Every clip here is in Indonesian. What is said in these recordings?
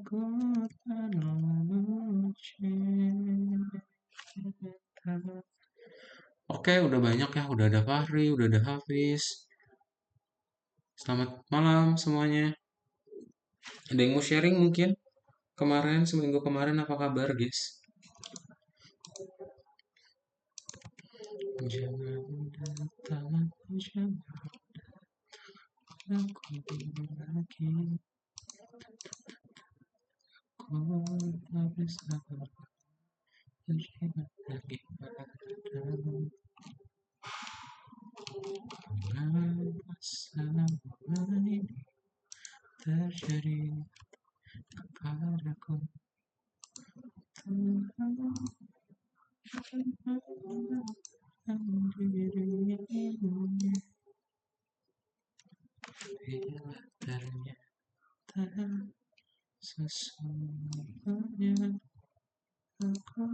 Aku terlalu cinta. Oke, udah banyak ya. Udah ada Fahri, udah ada Hafiz. Selamat malam semuanya. Ada yang mau sharing mungkin? Kemarin, seminggu kemarin apa kabar, guys? Jangan datang, jangan aku lagi. Ku tak bisa berjimat lagi padamu. Mengapa semua ini terjadi kepadaku? Bila ternyata sesungguhnya aku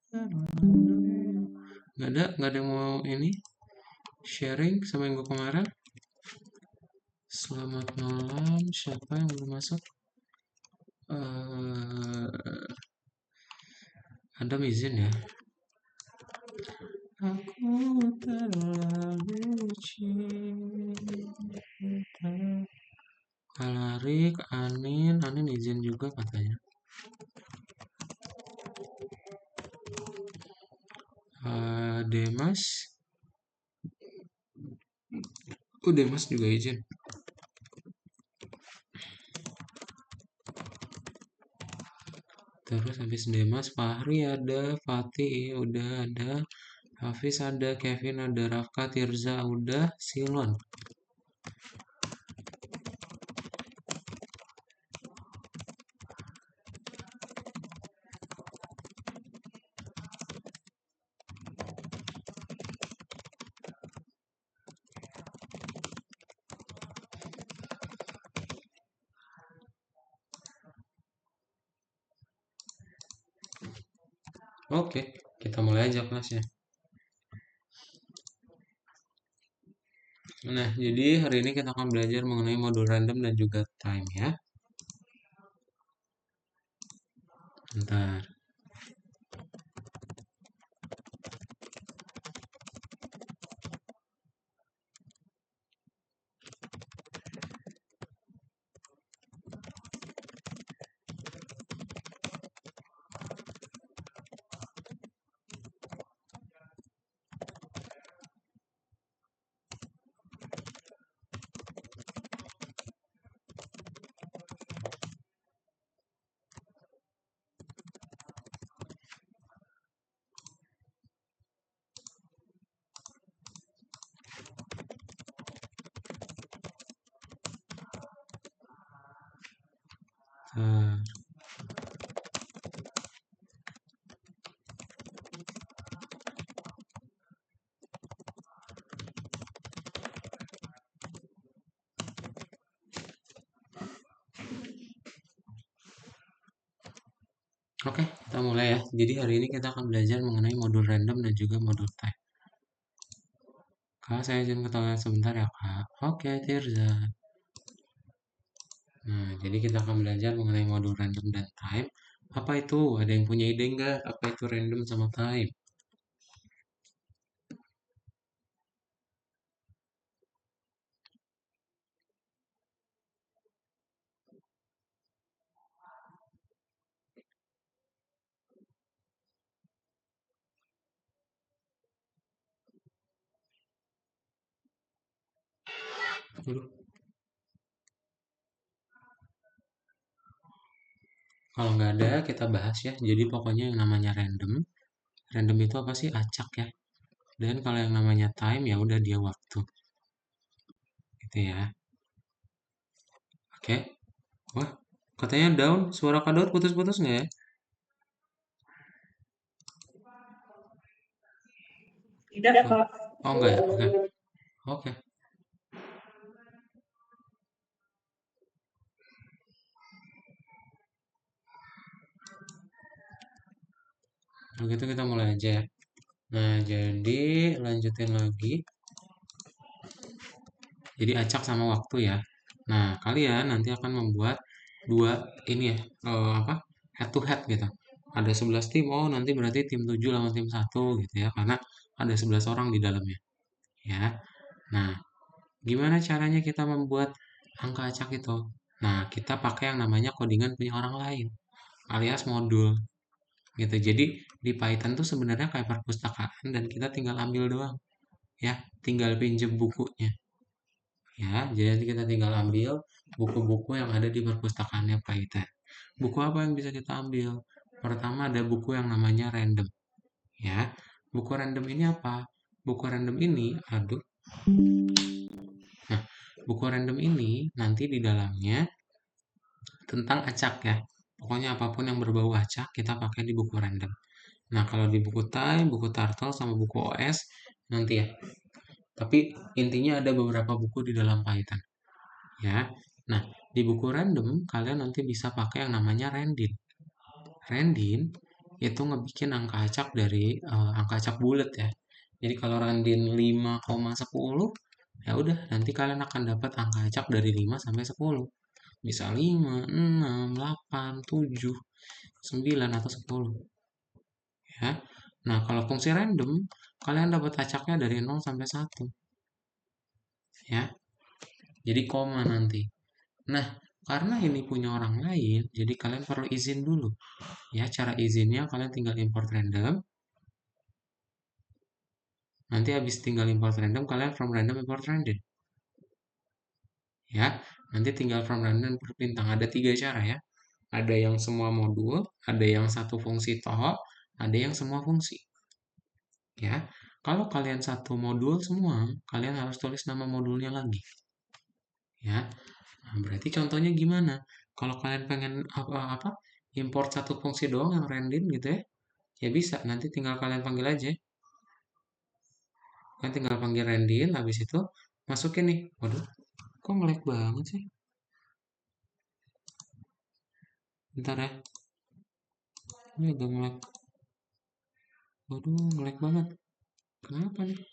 terlalu. Nggak ada yang mau ini sharing seminggu kemarin. Selamat malam, siapa yang belum masuk? Ada izin ya. Aku terlalu cinta. Kalarik, Anin izin juga katanya. Demas, Demas juga izin. Terus habis Demas, Fahri ada, Fatih udah ada, Hafiz ada, Kevin ada, Rafka, Tirza udah, Silon. Oke, kita mulai aja kelasnya. Nah, jadi hari ini kita akan belajar mengenai modul random dan juga time ya. Bentar. Oke, kita mulai ya. Jadi hari ini kita akan belajar mengenai modul random dan juga modul time. Kak, saya izin ke toilet sebentar ya, Kak. Oke, Tirza. Nah, jadi kita akan belajar mengenai modul random dan time. Apa itu? Ada yang punya ide nggak? Apa itu random sama time? Aduh. Kalau nggak ada, kita bahas ya. Jadi pokoknya yang namanya random. Random itu apa sih? Acak ya. Dan kalau yang namanya time ya udah dia waktu. Gitu ya. Oke. Wah, katanya down. Suara Kak Daud putus-putus nggak ya? Tidak, Kak. Oh, enggak ya? Oke. Oke. Kalau gitu kita mulai aja ya. Nah, jadi lanjutin lagi. Jadi acak sama waktu ya. Nah, kalian nanti akan membuat dua ini ya, apa, head to head gitu. Ada 11 tim, oh nanti berarti tim 7 lawan tim satu gitu ya, karena ada 11 orang di dalamnya ya. Nah, gimana caranya kita membuat angka acak itu? Nah, kita pakai yang namanya codingan punya orang lain alias modul gitu. Jadi di Python tuh sebenarnya kayak perpustakaan dan kita tinggal ambil doang ya, tinggal pinjem bukunya ya. Jadi kita tinggal ambil buku-buku yang ada di perpustakaannya Python. Buku apa yang bisa kita ambil? Pertama ada buku yang namanya random ya. Buku random ini apa? Buku random ini, aduh. Nah, buku random ini nanti di dalamnya tentang acak ya. Pokoknya apapun yang berbau acak kita pakai di buku random. Nah, kalau di buku Time, buku Turtle, sama buku OS nanti ya. Tapi intinya ada beberapa buku di dalam Python ya. Nah, di buku random kalian nanti bisa pakai yang namanya Rendin. Rendin itu ngebikin angka acak dari angka acak bulat ya. Jadi kalau Rendin 5,10 ya udah nanti kalian akan dapat angka acak dari 5 sampai 10. Bisa 5, 6, 8, 7, 9 atau 10 ya. Nah, kalau fungsi random kalian dapat acaknya dari 0 sampai 1 ya. Jadi koma nanti. Nah, karena ini punya orang lain, jadi kalian perlu izin dulu. Ya, cara izinnya kalian tinggal import random. Nanti habis tinggal import random, kalian from random import random. Ya, nanti tinggal from random import bintang. Ada 3 cara ya. Ada yang semua modul, ada yang satu fungsi toh, ada yang semua fungsi. Ya, kalau kalian satu modul semua, kalian harus tulis nama modulnya lagi. Ya, nah, berarti contohnya gimana? Kalau kalian pengen apa import satu fungsi doang yang random gitu ya, ya bisa. Nanti tinggal kalian panggil aja. Kalian tinggal panggil random, habis itu masukin nih. Waduh, kok ngelag banget sih? Bentar ya, ini udah ngelag. Waduh, ngelag banget. Kenapa nih?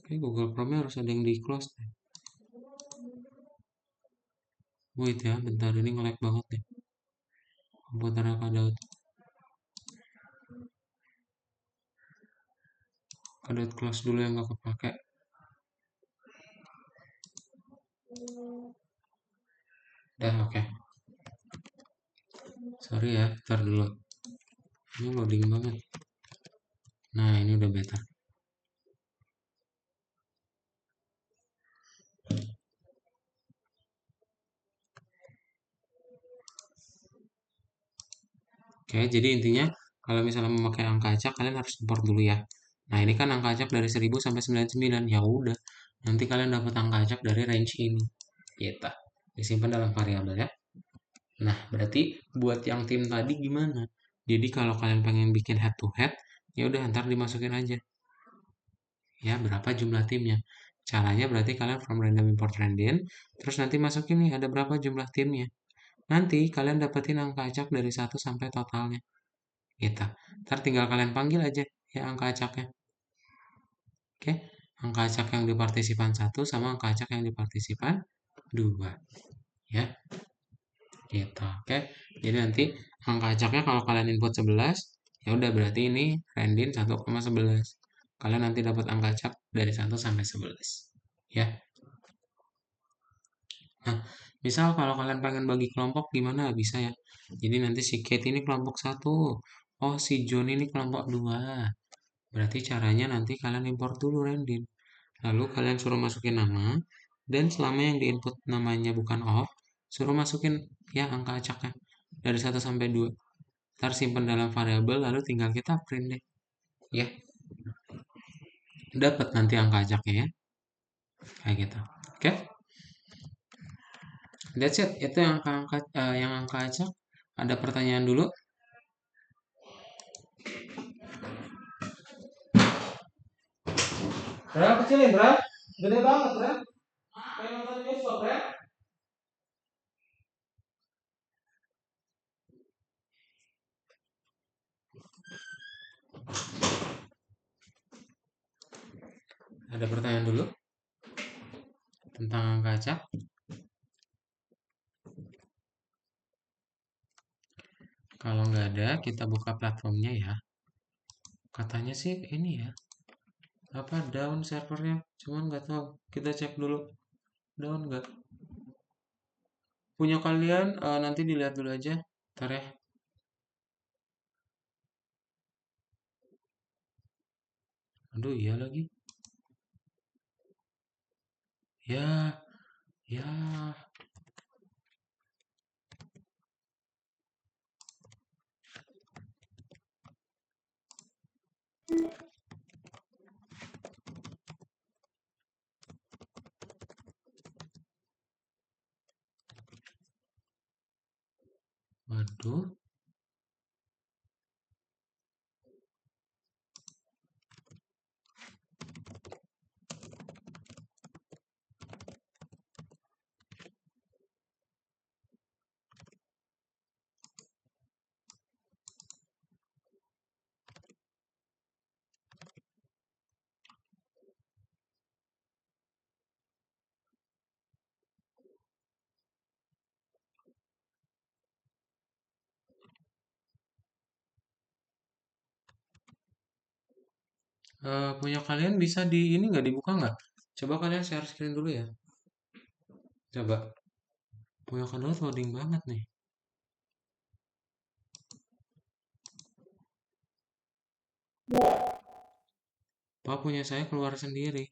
Oke, Google Chrome-nya harus ada yang di close deh. Wait ya, bentar ini ngelag banget nih. Komputernya Kak Daud. Kak Daud close dulu yang gak kepake. Dah, oke. Sorry ya, ntar dulu. Ini loading banget. Nah, ini udah better. Oke, jadi intinya kalau misalnya memakai angka acak kalian harus import dulu ya. Nah, ini kan angka acak dari 1000 sampai 99. Ya udah, nanti kalian dapat angka acak dari range ini. Gitu. Disimpan dalam variabel ya. Nah, berarti buat yang tim tadi gimana? Jadi kalau kalian pengen bikin head to head, ya udah ntar dimasukin aja. Ya, berapa jumlah timnya? Caranya berarti kalian from random import random, terus nanti masukin nih ada berapa jumlah timnya. Nanti kalian dapetin angka acak dari 1 sampai totalnya. Gitu. Ntar tinggal kalian panggil aja ya angka acaknya. Oke, angka acak yang di partisipan 1 sama angka acak yang di partisipan 2. Ya, gitu. Oke, jadi nanti angka acaknya kalau kalian input 11, ya udah berarti ini random 1,11. Kalian nanti dapat angka acak dari 1 sampai 11. Ya. Nah, misal kalau kalian pengen bagi kelompok gimana bisa ya. Jadi nanti si Kate ini kelompok 1. Oh, si John ini kelompok 2. Berarti caranya nanti kalian import dulu random. Lalu kalian suruh masukin nama, dan selama yang diinput namanya bukan off, suruh masukin ya angka acaknya dari 1 sampai 2. Ntar simpan dalam variabel, lalu tinggal kita print deh. Ya, dapat nanti angka acaknya ya. Kayak gitu. Oke, that's it. Itu yang angka acak. Ada pertanyaan dulu? Bra, kecilin, Bra. Gede banget, Bra. Kayak nonton bioskop, Bra. Ada pertanyaan dulu tentang angka acak? Kalau nggak ada, kita buka platformnya ya. Katanya sih ini ya, apa down servernya? Cuman nggak tahu. Kita cek dulu. Down nggak? Punya kalian nanti dilihat dulu aja. Ntar ya. Aduh iya lagi. Ya, ya. Waduh. Punya kalian bisa di ini nggak dibuka nggak? Coba kalian share screen dulu ya. Coba. Punya kalian loading banget nih. Pak punya saya keluar sendiri.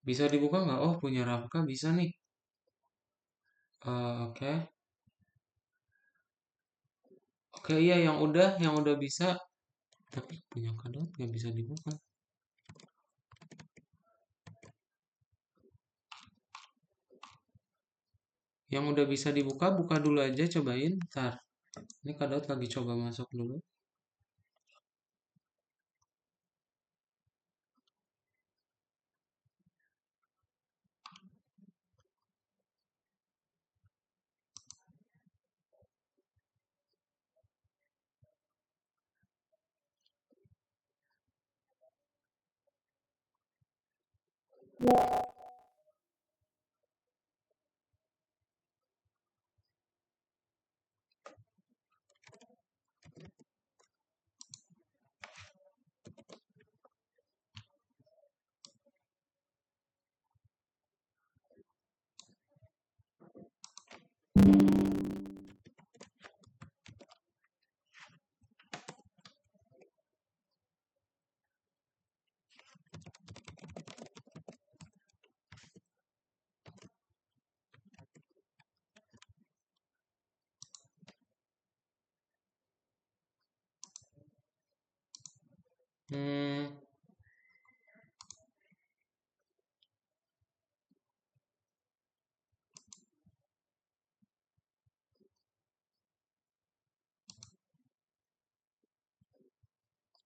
Bisa dibuka nggak? Oh punya Rafka bisa nih. Oke. Oke iya yang udah bisa. Tapi punya kadot nggak bisa dibuka. Yang udah bisa dibuka, buka dulu aja cobain. Ntar. Ini kadot lagi coba masuk dulu. Hmm,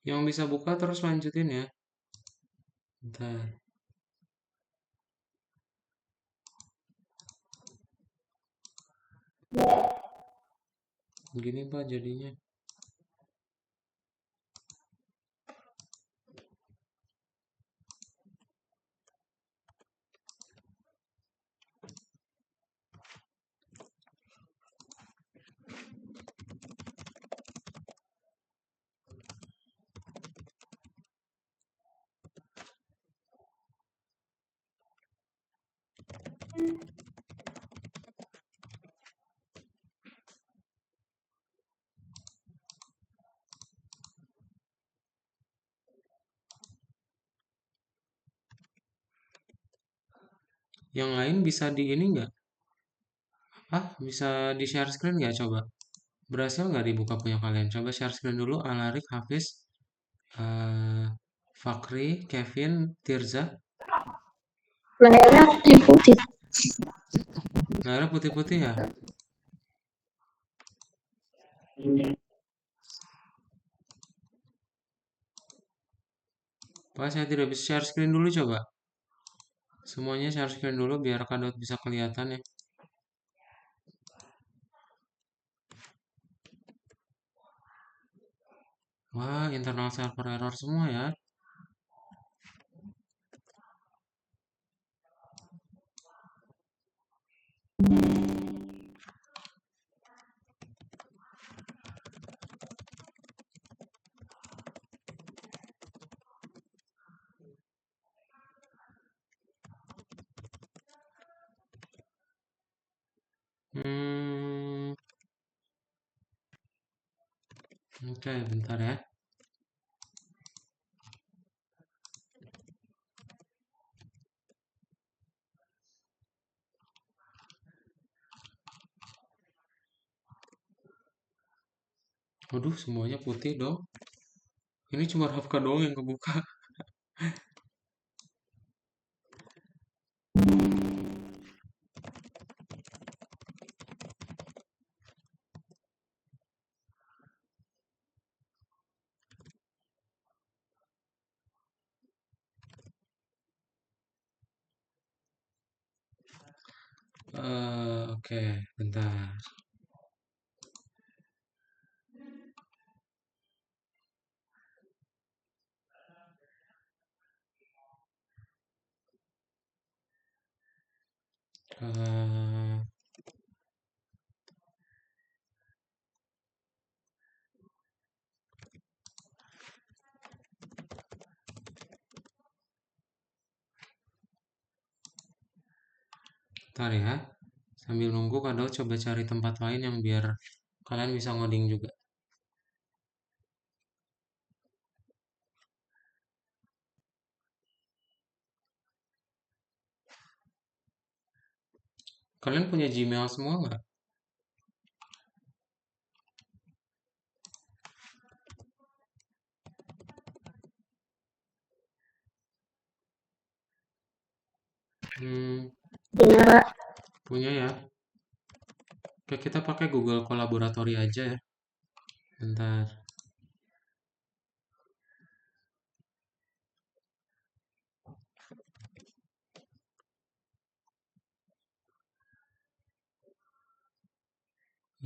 yang bisa buka terus lanjutin ya. Ntar. Gini Pak jadinya. Yang lain bisa di ini nggak? Ah, bisa di share screen nggak coba? Berhasil nggak dibuka punya kalian? Coba share screen dulu. Alarik, Hafiz, eh, Fakri, Kevin, Tirza. Layarnya putih-putih. Layarnya putih-putih ya? Wah, saya tidak bisa share screen dulu coba. Semuanya share screen dulu biar Kadot bisa kelihatan ya. Wah, internal server error semua ya. Hmm, oke, bentar ya. Waduh, semuanya putih dong. Ini cuma Rafka doang yang kebuka. Oke, bentar. Eh, Bentar ya. Sambil nunggu Kadot coba cari tempat lain yang biar kalian bisa ngoding juga. Kalian punya Gmail semua nggak? Hmm, Punya, Pak. punya ya. Oke, kita pakai Google Kolaboratori aja ya. Bentar.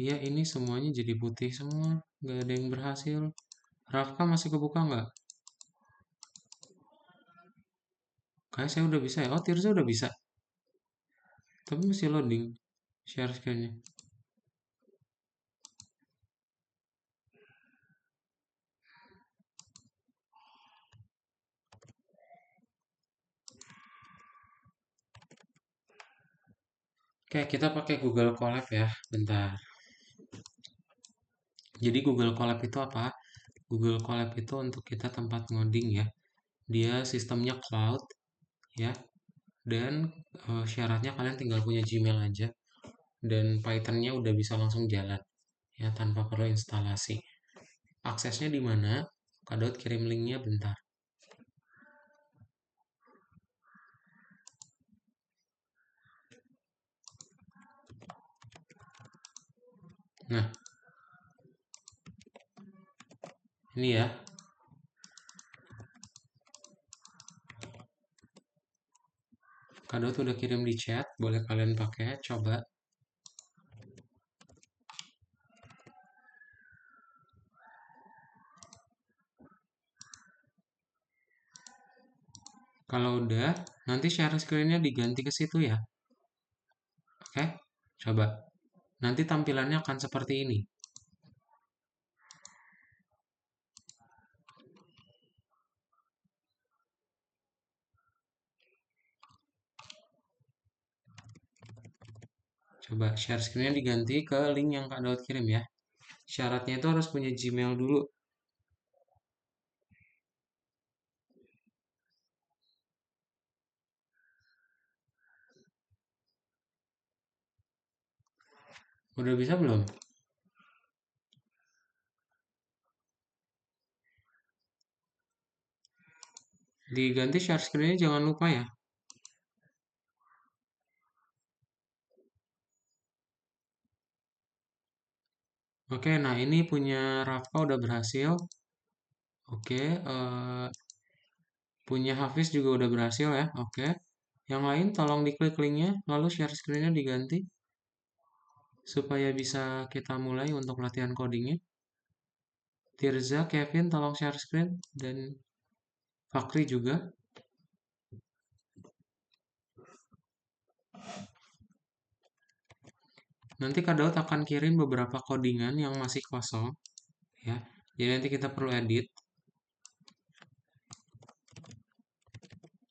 Iya, ini semuanya jadi putih semua. Nggak ada yang berhasil. Rafka masih kebuka nggak? Kayak saya udah bisa ya. Oh, Tirza udah bisa. Tapi masih loading. Share screen-nya. Oke, kita pakai Google Colab ya. Bentar. Jadi Google Colab itu apa? Google Colab itu untuk kita tempat ngoding ya. Dia sistemnya cloud ya. Dan syaratnya kalian tinggal punya Gmail aja. Dan Python-nya udah bisa langsung jalan ya tanpa perlu instalasi. Aksesnya di mana? Kadot kirim linknya bentar. Nah, ini ya. Kadot udah kirim di chat, boleh kalian pakai, coba. Kalau udah, nanti share screen-nya diganti ke situ ya. Oke? Coba. Nanti tampilannya akan seperti ini. Coba share screen-nya diganti ke link yang Kak Daud kirim ya. Syaratnya itu harus punya Gmail dulu. Udah bisa belum? Diganti share screen-nya jangan lupa ya. Oke, nah ini punya Rafka udah berhasil. Oke, Punya Hafiz juga udah berhasil ya. Oke. Yang lain tolong diklik linknya, lalu share screen-nya diganti supaya bisa kita mulai untuk latihan codingnya. Tirza, Kevin tolong share screen dan Fakri juga. Nanti Kak Daud akan kirim beberapa codingan yang masih kosong ya. Jadi nanti kita perlu edit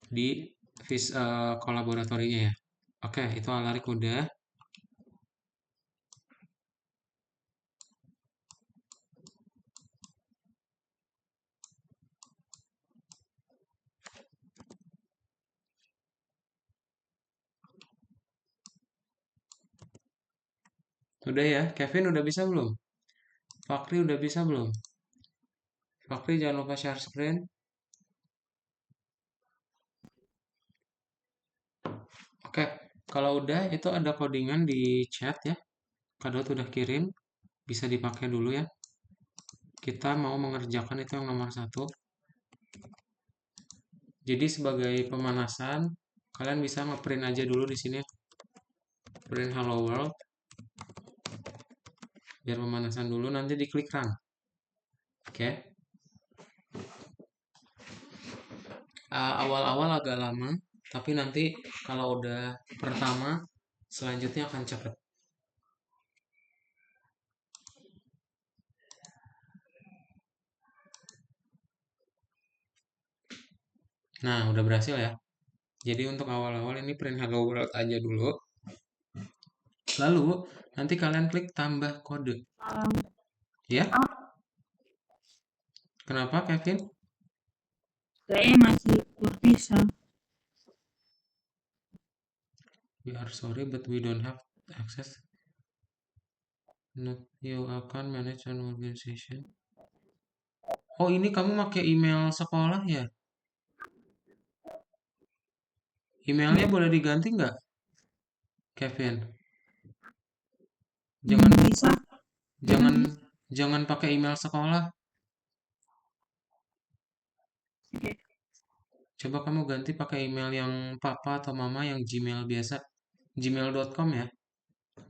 di kolaboratorinya ya. Oke, itu Alarik udah. Udah ya, Kevin udah bisa belum? Fakri udah bisa belum? Fakri jangan lupa share screen. Oke, kalau udah itu ada codingan di chat ya. Kak Daud udah kirim, bisa dipakai dulu ya. Kita mau mengerjakan itu yang nomor 1. Jadi sebagai pemanasan, kalian bisa ngeprint aja dulu di sini, print hello world, biar pemanasan dulu. Nanti diklik run. Oke. Awal-awal agak lama, tapi nanti kalau udah pertama, selanjutnya akan cepet. Nah, udah berhasil ya. Jadi untuk awal-awal ini print hello world aja dulu. Lalu nanti kalian klik tambah kode. Ya? Kenapa, Kevin? Saya masih belum bisa. We are sorry, but we don't have access. Not you akan manage an organization. Oh, ini kamu pakai email sekolah ya? Emailnya boleh diganti nggak, Kevin? Jangan, Belum bisa. jangan, jangan pakai email sekolah. Oke. Coba kamu ganti pakai email yang papa atau mama yang Gmail biasa. Gmail.com ya.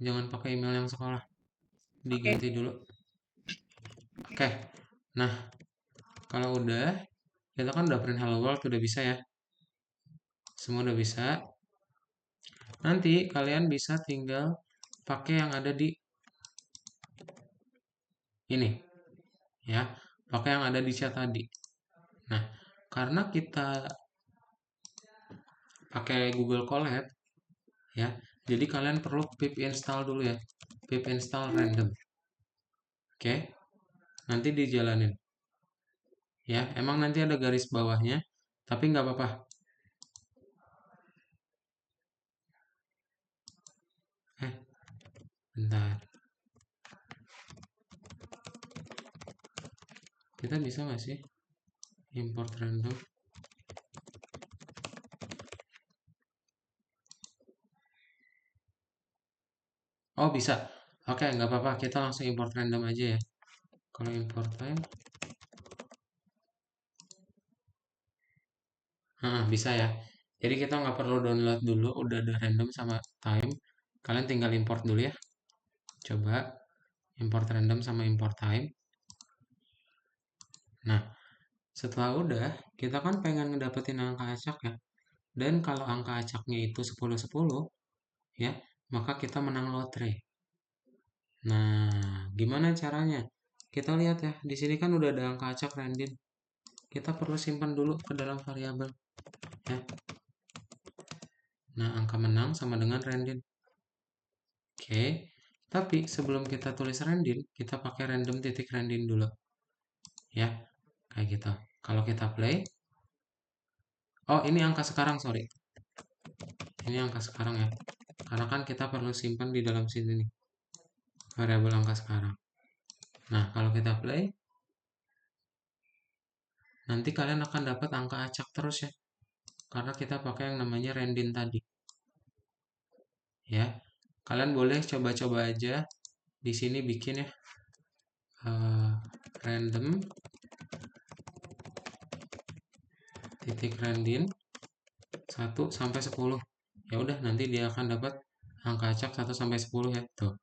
Jangan pakai email yang sekolah. Diganti dulu. Oke. Nah, kalau udah, kita kan udah print hello world, udah bisa ya. Semua udah bisa. Nanti kalian bisa tinggal pakai yang ada di ini. Ya, pakai yang ada di chat tadi. Nah, karena kita pakai Google Colab, ya, jadi kalian perlu pip install dulu ya. Pip install random. Oke, nanti dijalanin. Ya, emang nanti ada garis bawahnya, tapi nggak apa-apa. Bentar. Kita bisa nggak sih import random? Oh, bisa. Oke, nggak apa-apa. Kita langsung import random aja ya. Kalau import time, bisa ya. Jadi kita nggak perlu download dulu, udah ada random sama time. Kalian tinggal import dulu ya. Coba import random sama import time. Nah, setelah udah, kita kan pengen ngedapetin angka acak ya. Dan kalau angka acaknya itu 10-10, ya, maka kita menang lotre. Nah, gimana caranya? Kita lihat ya, di sini kan udah ada angka acak random. Kita perlu simpan dulu ke dalam variabel, ya. Nah, angka menang sama dengan random. Oke, tapi sebelum kita tulis random, kita pakai random titik random dulu, ya, kayak gitu. Kalau kita play, oh ini angka sekarang, sorry. Ini angka sekarang ya, karena kan kita perlu simpan di dalam sini nih, variabel angka sekarang. Nah, kalau kita play, nanti kalian akan dapat angka acak terus ya, karena kita pakai yang namanya random tadi. Ya, kalian boleh coba-coba aja di sini bikin ya, random ketik random 1 sampai 10. Ya udah, nanti dia akan dapat angka acak 1 sampai 10 ya. Tuh.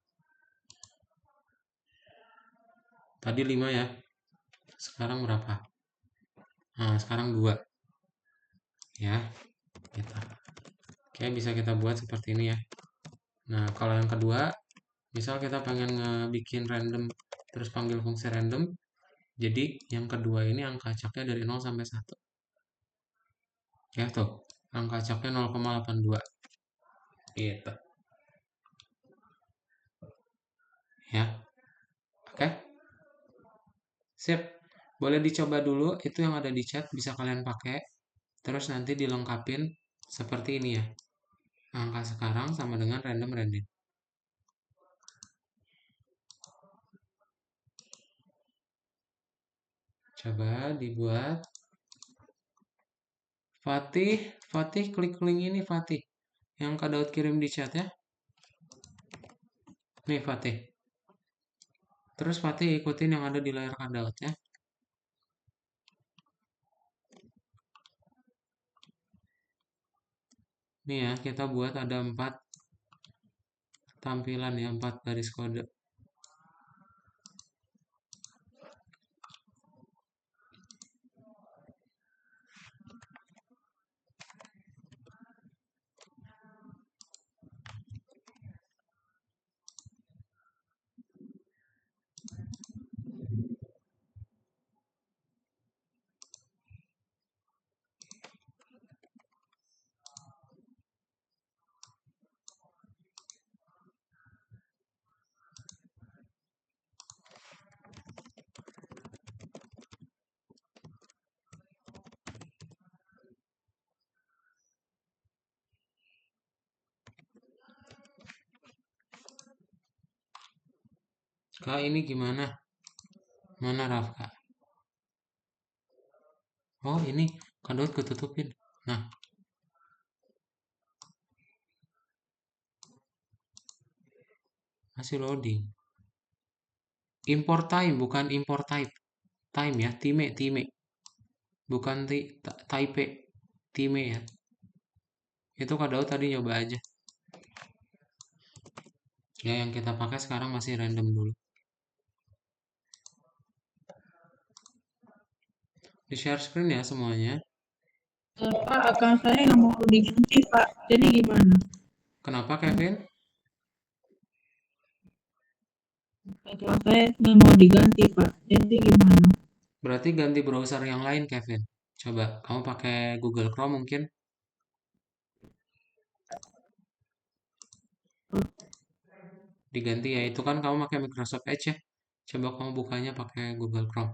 Tadi 5 ya. Sekarang berapa? Nah, sekarang 2 ya. Gitu. Oke, bisa kita buat seperti ini ya. Nah, kalau yang kedua, misal kita pengen ngebikin random terus panggil fungsi random, jadi yang kedua ini angka acaknya dari 0 sampai 1. Ya tuh, angka acaknya 0,82. Gitu. Ya. Oke. Sip. Boleh dicoba dulu, itu yang ada di chat bisa kalian pakai. Terus nanti dilengkapin seperti ini ya. Angka sekarang sama dengan random random. Coba dibuat. Fatih klik link ini Fatih. Yang Kak Daud kirim di chat ya. Nih Fatih. Terus Fatih ikutin yang ada di layar Kak Daud ya. Nih ya, kita buat ada 4 tampilan ya, 4 garis kode. Kak ini gimana? Mana Rafka? Oh ini Kak Daud ketutupin. Nah, masih loading. Import time bukan import type. Time ya, time. Bukan type. Time ya. Itu Kak Daud tadi nyoba aja. Ya yang kita pakai sekarang masih random dulu. Di share screen ya semuanya. Pak, akun saya nggak mau diganti, Pak. Jadi gimana? Kenapa Kevin? Akun saya nggak mau diganti, Pak. Jadi gimana? Berarti ganti browser yang lain Kevin. Coba kamu pakai Google Chrome mungkin. Diganti ya, itu kan kamu pakai Microsoft Edge ya. Coba kamu bukanya pakai Google Chrome.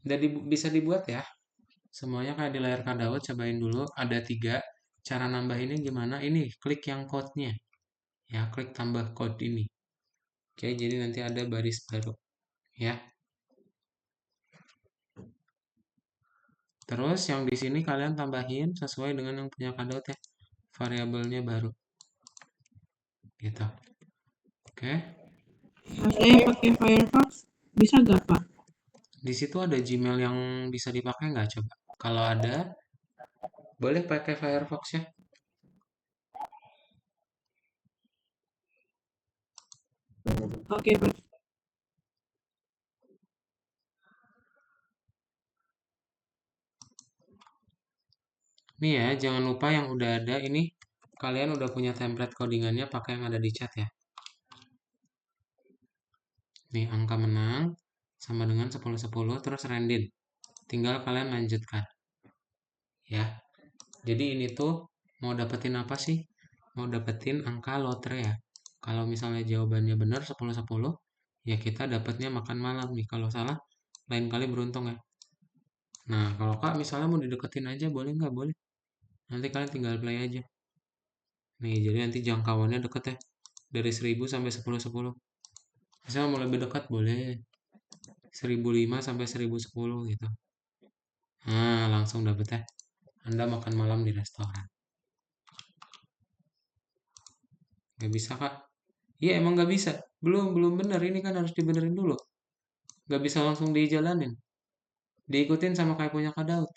Jadi bisa dibuat ya. Semuanya kayak di layar Kak Daud, cobain dulu. Ada 3. Cara nambahinnya gimana? Ini, klik yang code-nya. Ya, klik tambah code ini. Oke, jadi nanti ada baris baru. Ya. Terus yang di sini kalian tambahin sesuai dengan yang punya Kak Daud ya. Variabelnya baru. Gitu. Oke. Kalau saya pakai Firefox, bisa nggak, Pak? Di situ ada Gmail yang bisa dipakai nggak coba? Kalau ada, boleh pakai Firefox ya. Oke, Pak. Nih ya, jangan lupa yang udah ada ini kalian udah punya template codingannya pakai yang ada di chat ya. Nih angka menang sama dengan 10-10 terus random. Tinggal kalian lanjutkan. Ya. Jadi ini tuh mau dapetin apa sih? Mau dapetin angka lotre ya. Kalau misalnya jawabannya benar 10-10, ya kita dapatnya makan malam nih. Kalau salah, lain kali beruntung ya. Nah, kalau Kak misalnya mau dideketin aja boleh nggak? Boleh. Nanti kalian tinggal play aja. Nih, jadi nanti jangkauannya deket ya. Dari 1000 sampai 10-10. Misalnya mau lebih dekat boleh. 1005 sampai 1010 gitu. Nah, langsung dapet ya. Anda makan malam di restoran. Nggak bisa, Kak? Iya, emang nggak bisa. Belum bener. Ini kan harus dibenerin dulu. Nggak bisa langsung dijalanin. Diikutin sama kayak punya Kak Daud.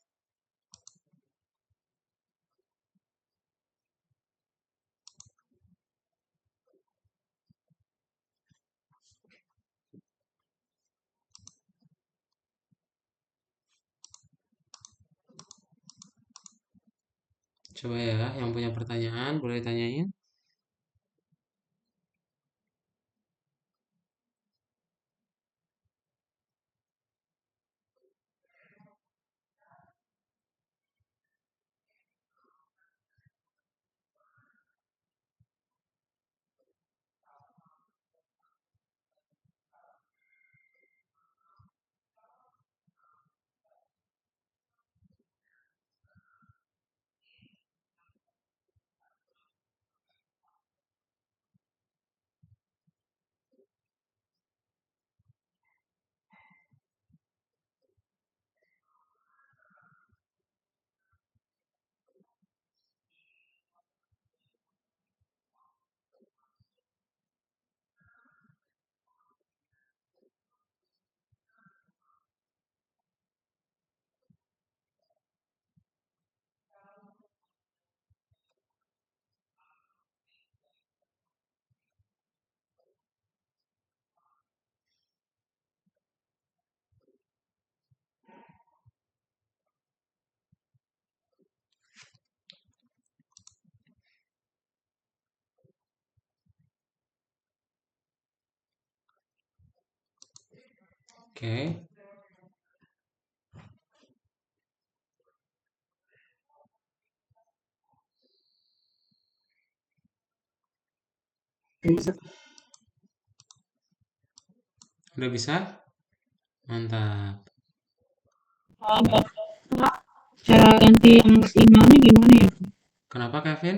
Coba ya, yang punya pertanyaan boleh tanyain. Oke, udah bisa? Mantap. Kak, cara ganti emailnya gimana ya? Kenapa, Kevin?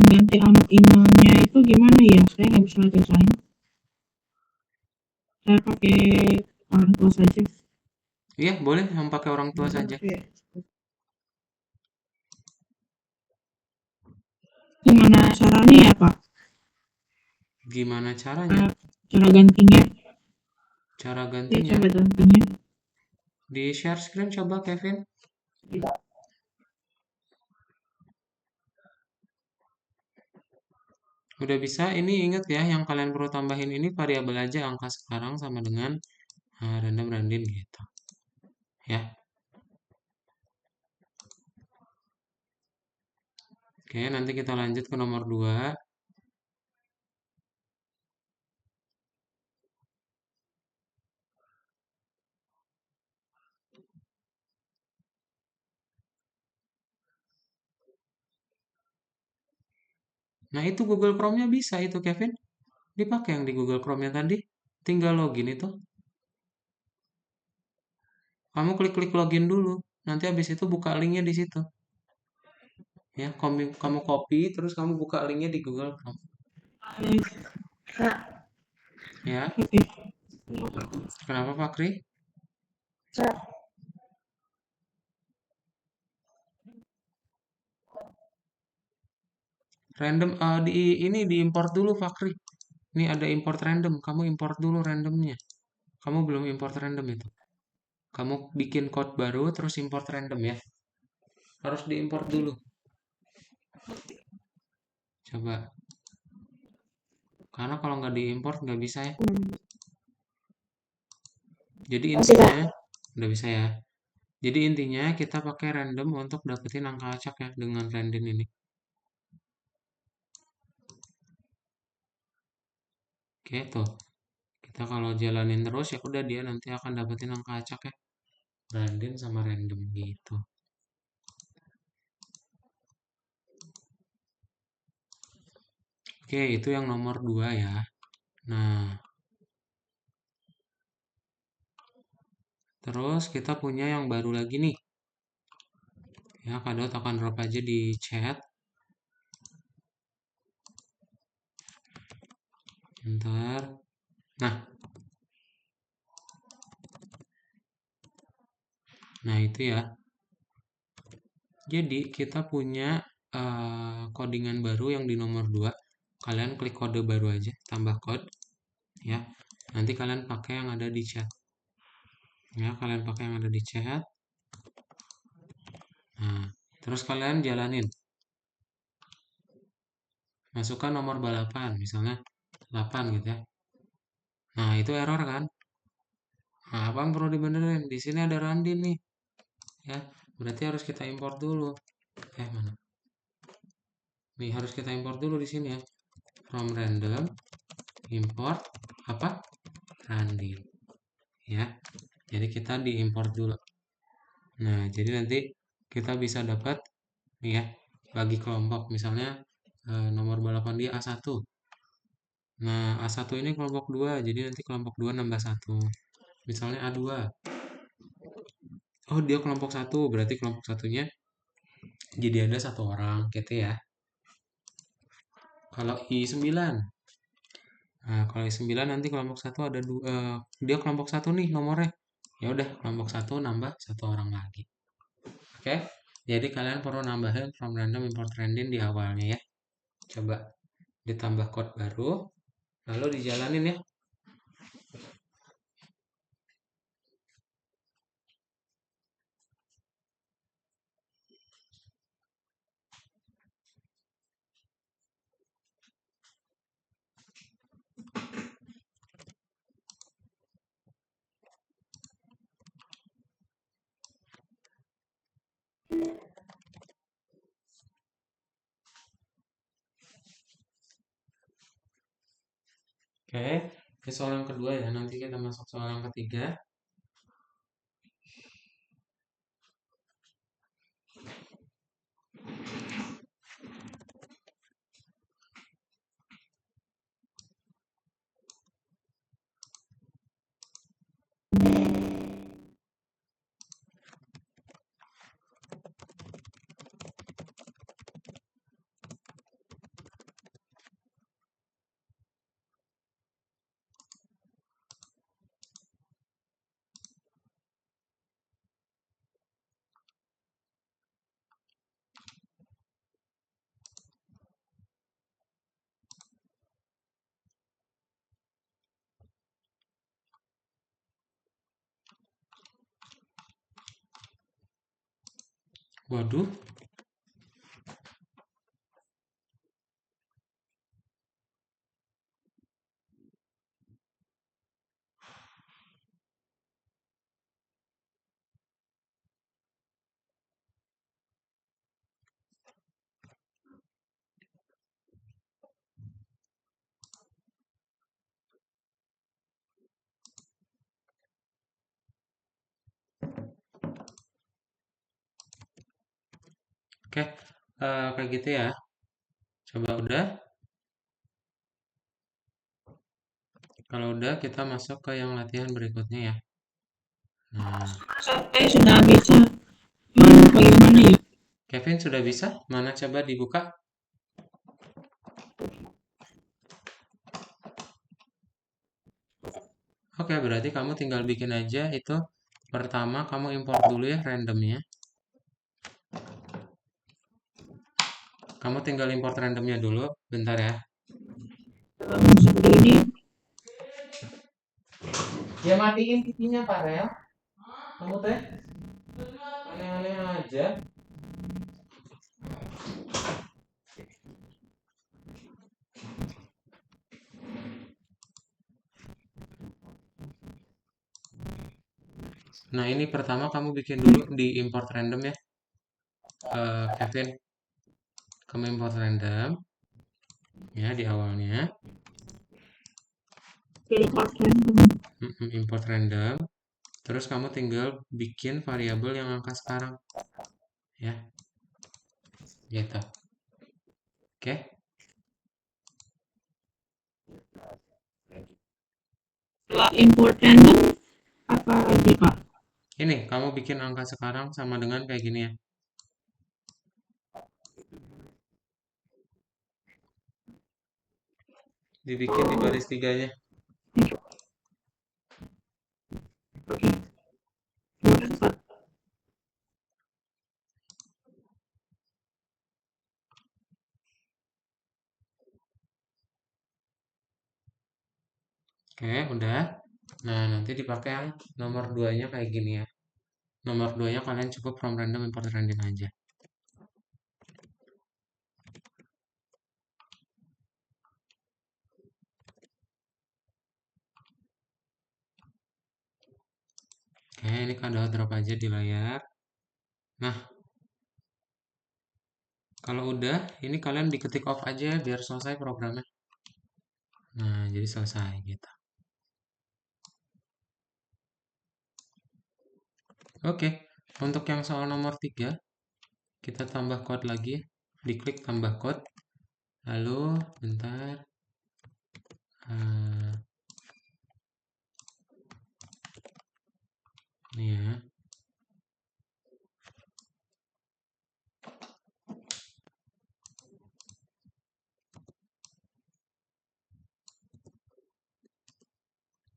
Ganti emailnya itu gimana ya? Saya nggak bisa desain. Saya pakai orang tua saja. Iya, boleh yang pakai orang tua saja. Oke. Gimana caranya ya Pak? Gimana caranya? Cara gantinya? Cara Ya gantinya? coba gantinya. Di share screen coba, Kevin. Udah bisa, ini inget ya, yang kalian perlu tambahin ini variabel aja angka sekarang sama dengan random random gitu. Ya, oke, nanti kita lanjut ke nomor 2. Nah, itu Google Chrome-nya bisa itu, Kevin. Dipakai yang di Google Chrome-nya tadi. Tinggal login itu. Kamu klik-klik login dulu. Nanti habis itu buka linknya di situ. Ya, kamu copy, terus kamu buka linknya di Google Chrome. Ya, kenapa Pak Kri? Random, ini diimport dulu Fakri. Ini ada import random. Kamu import dulu randomnya. Kamu belum import random itu. Kamu bikin code baru terus import random ya. Harus diimport dulu. Coba. Karena kalau nggak diimport nggak bisa ya. Jadi intinya, udah bisa ya. Jadi intinya kita pakai random untuk dapetin angka acak ya dengan random ini. Oke tuh. Kita kalau jalanin terus ya udah dia nanti akan dapetin angka acak ya. Random sama random gitu. Oke, itu yang nomor 2 ya. Nah, terus kita punya yang baru lagi nih. Ya, Kak Daud akan drop aja di chat. Bentar. Nah, nah itu ya. Jadi kita punya codingan baru yang di nomor 2. Kalian klik kode baru aja, tambah code ya. Nanti kalian pakai yang ada di chat. Ya, kalian pakai yang ada di chat. Nah, terus kalian jalanin. Masukkan nomor balapan, misalnya 8 gitu ya. Nah, itu error kan? Nah, abang perlu dibenerin. Di sini ada Randin nih, ya. Berarti harus kita import dulu. Mana? Nih harus kita import dulu di sini ya. From random import apa? Randin. Ya. Jadi kita diimport dulu. Nah, jadi nanti kita bisa dapat nih ya, bagi kelompok misalnya nomor balapan dia A1. Nah, A1 ini kelompok 2, jadi nanti kelompok 2 nambah 1. Misalnya A2. Oh, dia kelompok 1, berarti kelompok satunya jadi ada 1 orang gitu ya. Kalau I9. Nah, kalau I9 nanti kelompok 1 ada 2, dia kelompok 1 nih nomornya. Ya udah, kelompok 1 nambah 1 orang lagi. Oke. Jadi kalian perlu nambahin from random import random di awalnya ya. Coba ditambah code baru, lalu dijalanin ya. Oke, ini soal yang kedua ya. Nanti kita masuk soal yang ketiga. Waduh, oke, kayak gitu ya. Coba udah. Kalau udah, kita masuk ke yang latihan berikutnya ya. Nah, Saya sudah bisa. Bagaimana ya? Kevin sudah bisa? Mana coba dibuka? Oke, berarti kamu tinggal bikin aja itu. Pertama, kamu import dulu ya randomnya. Kamu tinggal import randomnya dulu. Bentar ya. Seperti ini. Ya matiin TV-nya Pak Rel. Kamu teh aneh-aneh aja. Nah, ini pertama kamu bikin dulu di import random ya. Kevin, kamu import random ya di awalnya. Import random. Terus kamu tinggal bikin variabel yang angka sekarang. Ya. Gitu. Oke. Setelah import random, apa lagi Pak? Ini kamu bikin angka sekarang sama dengan kayak gini ya. Dibikin di baris tiganya. Oke. Terima kasih Pak. Oke, udah. Nah, nanti dipakai yang nomor 2-nya kayak gini ya. Nomor 2-nya kalian cukup from random import random aja. Oke, ini kan ada drop aja di layar. Nah, kalau udah, ini kalian diketik off aja biar selesai programnya. Nah, jadi selesai gitu. Oke, untuk yang soal nomor 3, kita tambah code lagi. Diklik tambah code. Lalu, bentar. eh, Ini ya.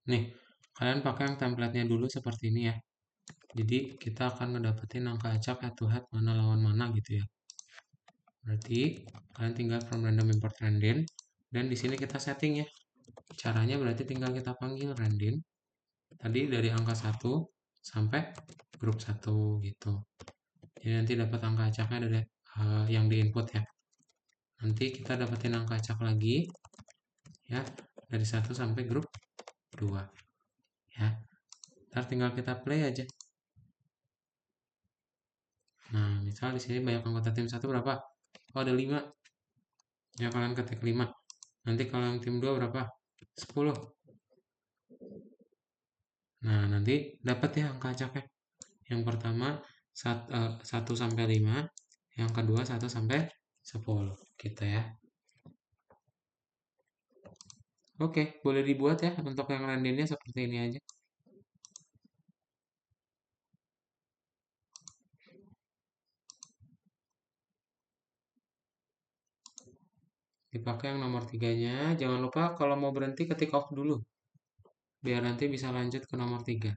Nih, kalian pakai yang template-nya dulu seperti ini ya. Jadi, kita akan ngedapetin angka acak head to head mana lawan mana gitu ya. Berarti, kalian tinggal from random import random. Dan di sini kita setting ya. Caranya berarti tinggal kita panggil random. Tadi dari angka 1 sampai grup 1 gitu. Jadi nanti dapat angka acaknya dari yang di input ya. Nanti kita dapetin angka acak lagi ya dari 1 sampai grup 2 ya. Ntar tinggal kita play aja. Nah, misal di sini banyak anggota tim 1 berapa? Oh, ada 5. Ya, kalian ketik 5. Nanti kalau yang tim 2 berapa? 10. Nah, nanti dapat ya angka acaknya. Yang pertama 1 sampai 5, yang kedua 1 sampai 10 gitu ya. Oke, boleh dibuat ya untuk yang randomnya seperti ini aja. Dipakai yang nomor 3-nya. Jangan lupa kalau mau berhenti ketik off dulu. Biar nanti bisa lanjut ke nomor 3.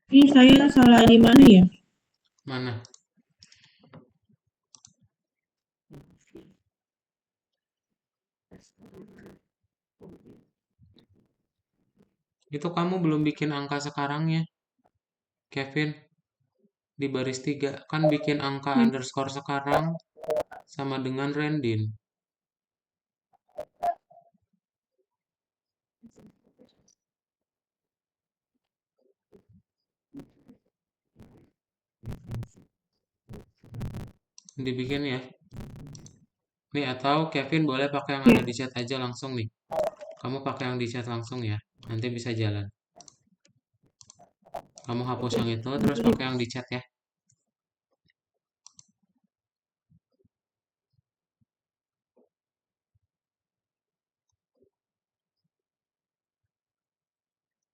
Ini saya salah di mana ya? Mana? Itu kamu belum bikin angka sekarangnya, Kevin. Di baris 3 kan bikin angka underscore sekarang sama dengan random. Dibikin ya. Nih, atau Kevin boleh pakai yang ada Ya, di chat aja langsung nih. Kamu pakai yang di chat langsung ya. Nanti bisa jalan. Kamu hapus yang itu terus pakai yang di chat ya.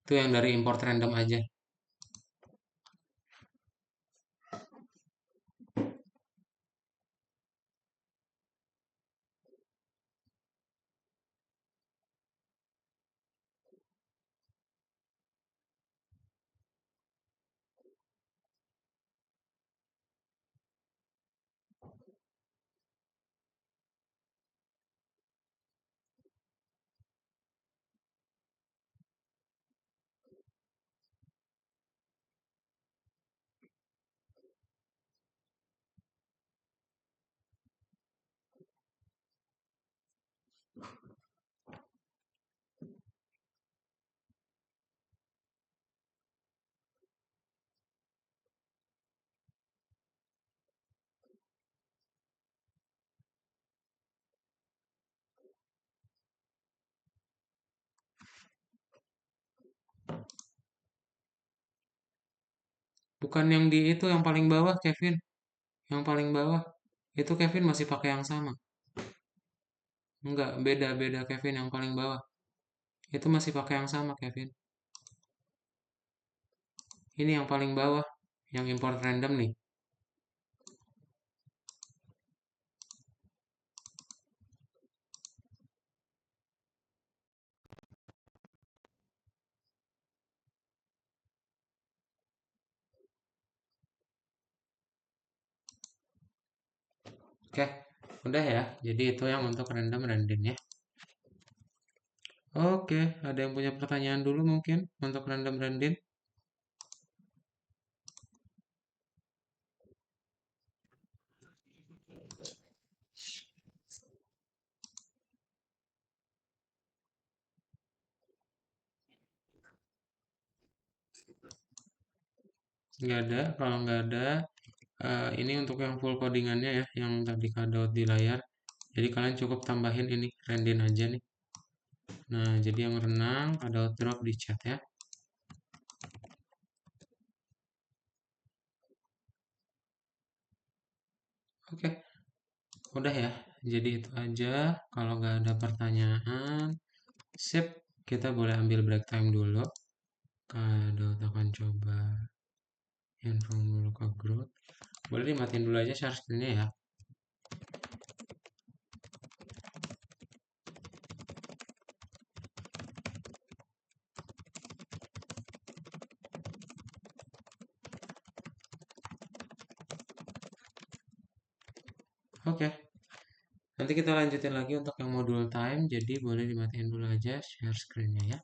Itu yang dari import random aja. Bukan yang di itu yang paling bawah, Kevin. Yang paling bawah. Itu Kevin masih pakai yang sama. Enggak, beda-beda Kevin yang paling bawah. Itu masih pakai yang sama, Kevin. Ini yang paling bawah, yang import random nih. Oke, udah ya. Jadi itu yang untuk random random ya. Oke, ada yang punya pertanyaan dulu mungkin untuk random random? Nggak ada. Kalau nggak ada, ini untuk yang full codingannya ya, yang tadi kado di layar. Jadi kalian cukup tambahin ini random aja nih. Nah, jadi yang renang ada drop di chat ya. Oke, udah ya. Jadi itu aja. Kalau nggak ada pertanyaan, sip. Kita boleh ambil break time dulu. Kado akan coba info dulu ke grup. Boleh dimatiin dulu aja share screen-nya ya. Oke, nanti kita lanjutin lagi untuk yang modul time. Jadi boleh dimatiin dulu aja share screen-nya ya.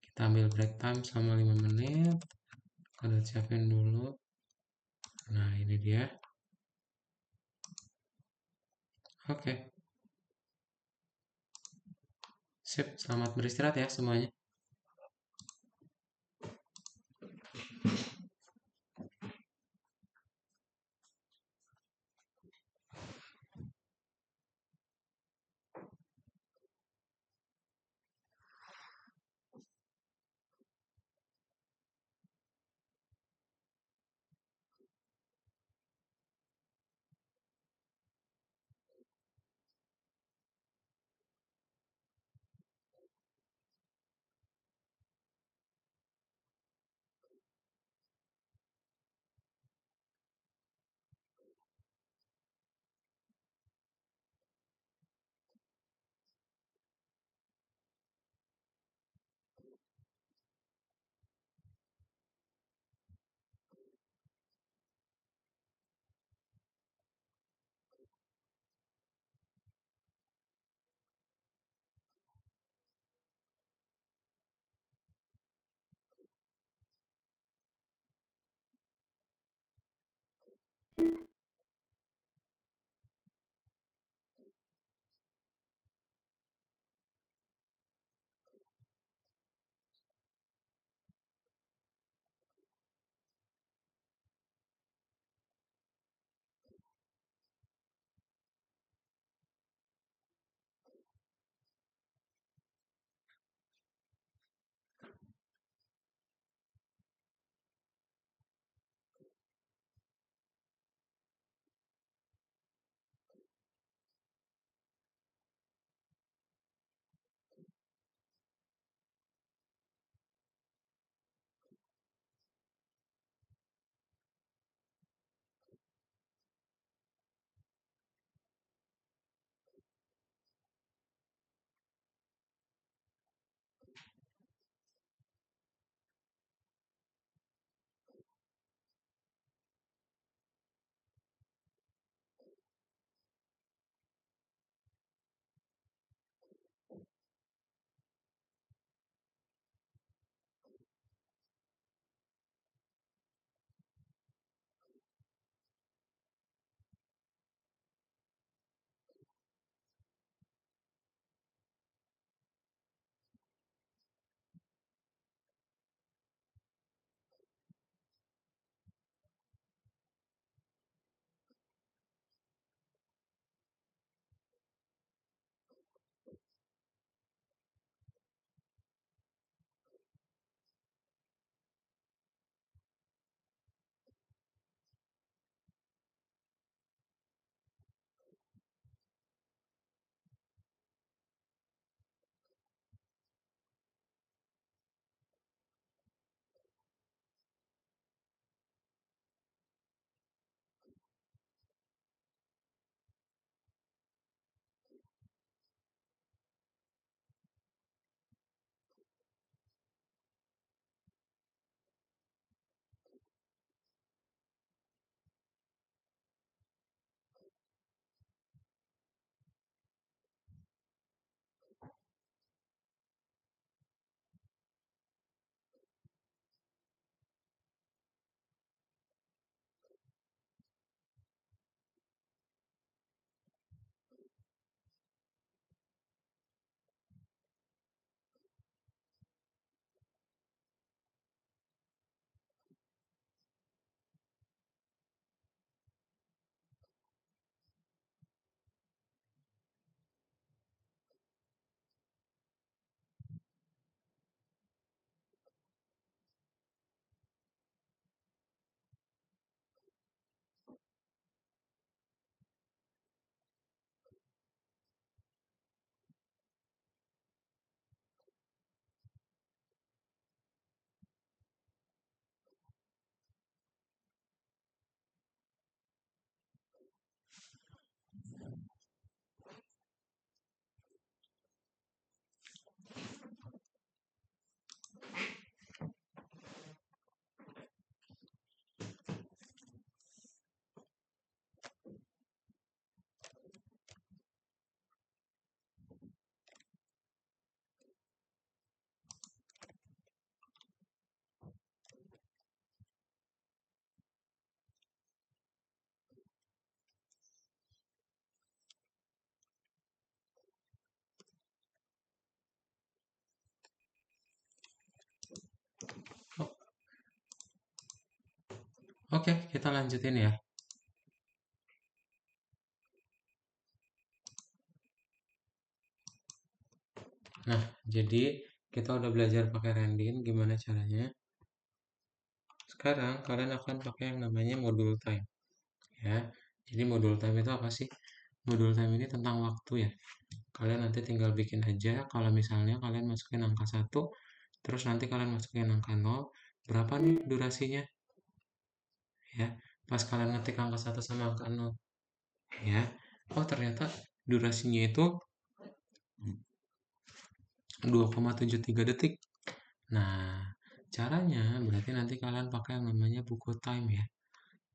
Kita ambil break time selama 5 menit. Kado siapin dulu. Nah, ini dia. Oke, sip. Selamat beristirahat ya semuanya. Oke, kita lanjutin ya. Nah, jadi kita udah belajar pakai Rendin, gimana caranya. Sekarang kalian akan pakai yang namanya modul time, ya. Jadi modul time itu apa sih? Modul time ini tentang waktu ya. Kalian nanti tinggal bikin aja, kalau misalnya kalian masukin angka 1, terus nanti kalian masukin angka 0, berapa nih durasinya, ya. Pas kalian ngetik angka 1 sama angka 0, ya. Oh, ternyata durasinya itu 2,73 detik. Nah, caranya berarti nanti kalian pakai yang namanya buku time ya.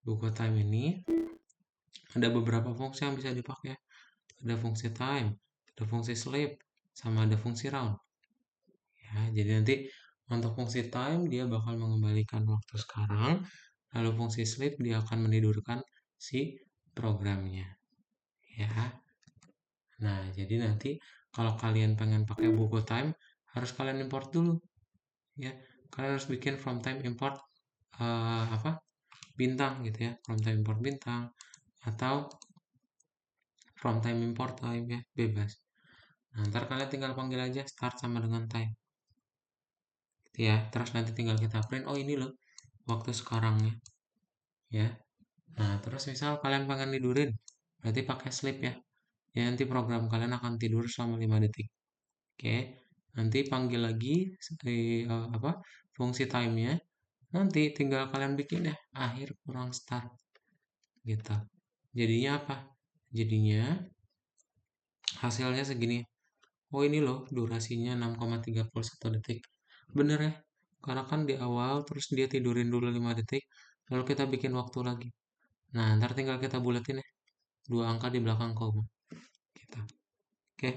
Buku time ini ada beberapa fungsi yang bisa dipakai. Ada fungsi time, ada fungsi sleep, sama ada fungsi round. Ya, jadi nanti untuk fungsi time dia bakal mengembalikan waktu sekarang, lalu fungsi sleep dia akan menidurkan si programnya. Ya. Nah, jadi nanti kalau kalian pengen pakai buku time, harus kalian import dulu. Ya, kalian harus bikin from time import apa bintang gitu ya, from time import bintang atau from time import time ya, bebas. Nah, ntar kalian tinggal panggil aja start sama dengan time gitu ya, terus nanti tinggal kita print, oh ini loh waktu sekarangnya ya. Nah, terus misal kalian pengen tidurin, berarti pakai sleep ya. Ya, nanti program kalian akan tidur selama 5 detik. Oke, nanti panggil lagi apa fungsi time-nya. Nanti tinggal kalian bikin ya akhir kurang start gitu. Jadinya apa? Jadinya hasilnya segini. Oh ini loh durasinya 6,31 detik. Bener ya? Karena kan di awal terus dia tidurin dulu 5 detik. Lalu kita bikin waktu lagi. Nah ntar tinggal kita buletin ya. Dua angka di belakang koma. Gitu. Oke.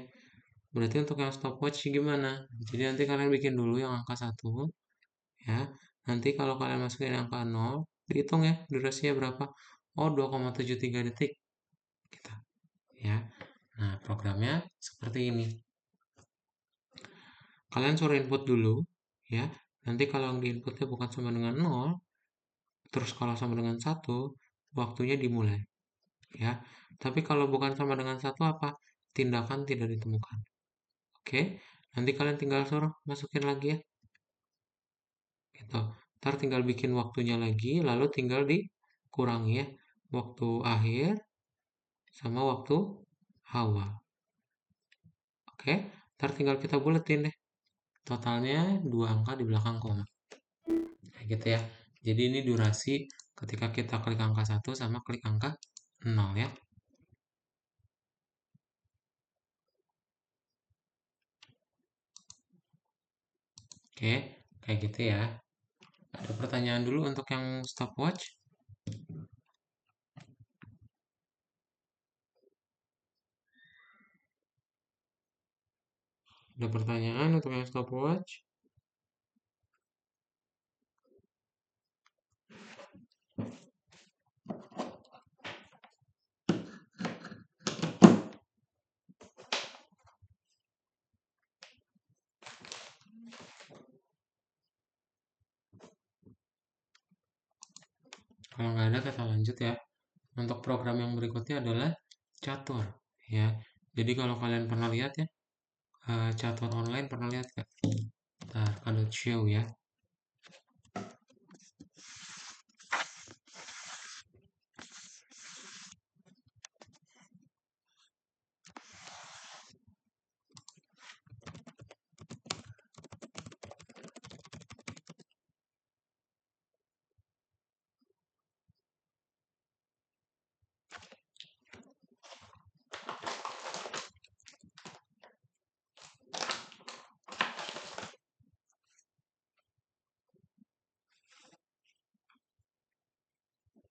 Berarti untuk yang stopwatch gimana? Jadi nanti kalian bikin dulu yang angka 1. Ya. Nanti kalau kalian masukin angka 0. Dihitung ya durasinya berapa. Oh 2,73 detik. Gitu. Ya. Nah programnya seperti ini. Kalian suruh input dulu, ya. Nanti kalau yang diinputnya bukan sama dengan 0, terus kalau sama dengan 1, waktunya dimulai, ya. Tapi kalau bukan sama dengan 1 apa? Tindakan tidak ditemukan. Oke, nanti kalian tinggal suruh masukin lagi ya. Gitu. Ntar tinggal bikin waktunya lagi, lalu tinggal dikurangi ya. Waktu akhir sama waktu awal. Oke, ntar tinggal kita buletin deh. Totalnya 2 angka di belakang koma. Kayak gitu ya. Jadi ini durasi ketika kita klik angka 1 sama klik angka 0 ya. Oke, kayak gitu ya. Ada pertanyaan dulu untuk yang stopwatch? Ada pertanyaan untuk yang stopwatch? Kalau nggak ada kita lanjut ya. Untuk program yang berikutnya adalah catur ya. Jadi kalau kalian pernah lihat ya, catur online pernah lihat nggak? Ntar kalau show ya.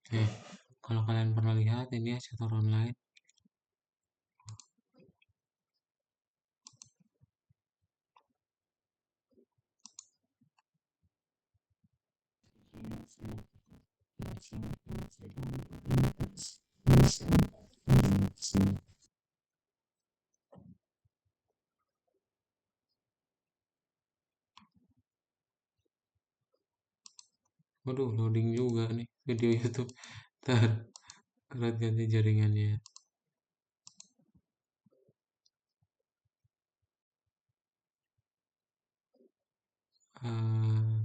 Nih, kalau kalian pernah lihat ini ya catur online. Waduh, loading juga nih. video YouTube. Ntar Kurat ganti jaringannya. Eh,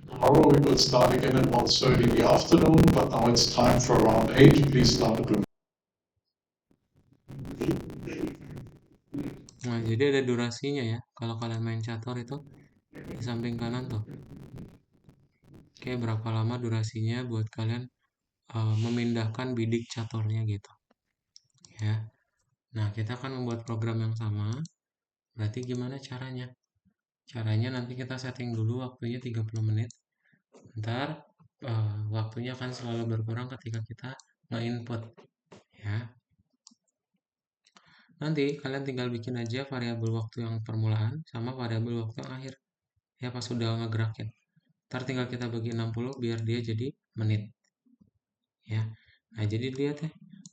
Tomorrow we will start again at 1:30 in the afternoon, but now it's time for round 8. Please start the group. Nah, jadi ada durasinya ya. Kalau kalian main catur itu di samping kanan tuh. Kayak berapa lama durasinya buat kalian memindahkan bidik caturnya gitu. Ya. Nah, kita akan membuat program yang sama. Berarti gimana caranya? Caranya nanti kita setting dulu waktunya 30 menit. Ntar waktunya akan selalu berkurang ketika kita nge-input. Ya. Nanti kalian tinggal bikin aja variabel waktu yang permulaan sama variabel waktu yang akhir. Ya pas sudah ngegerakin. Ntar tinggal kita bagi 60 biar dia jadi menit. Ya. Nah, jadi lihat ya.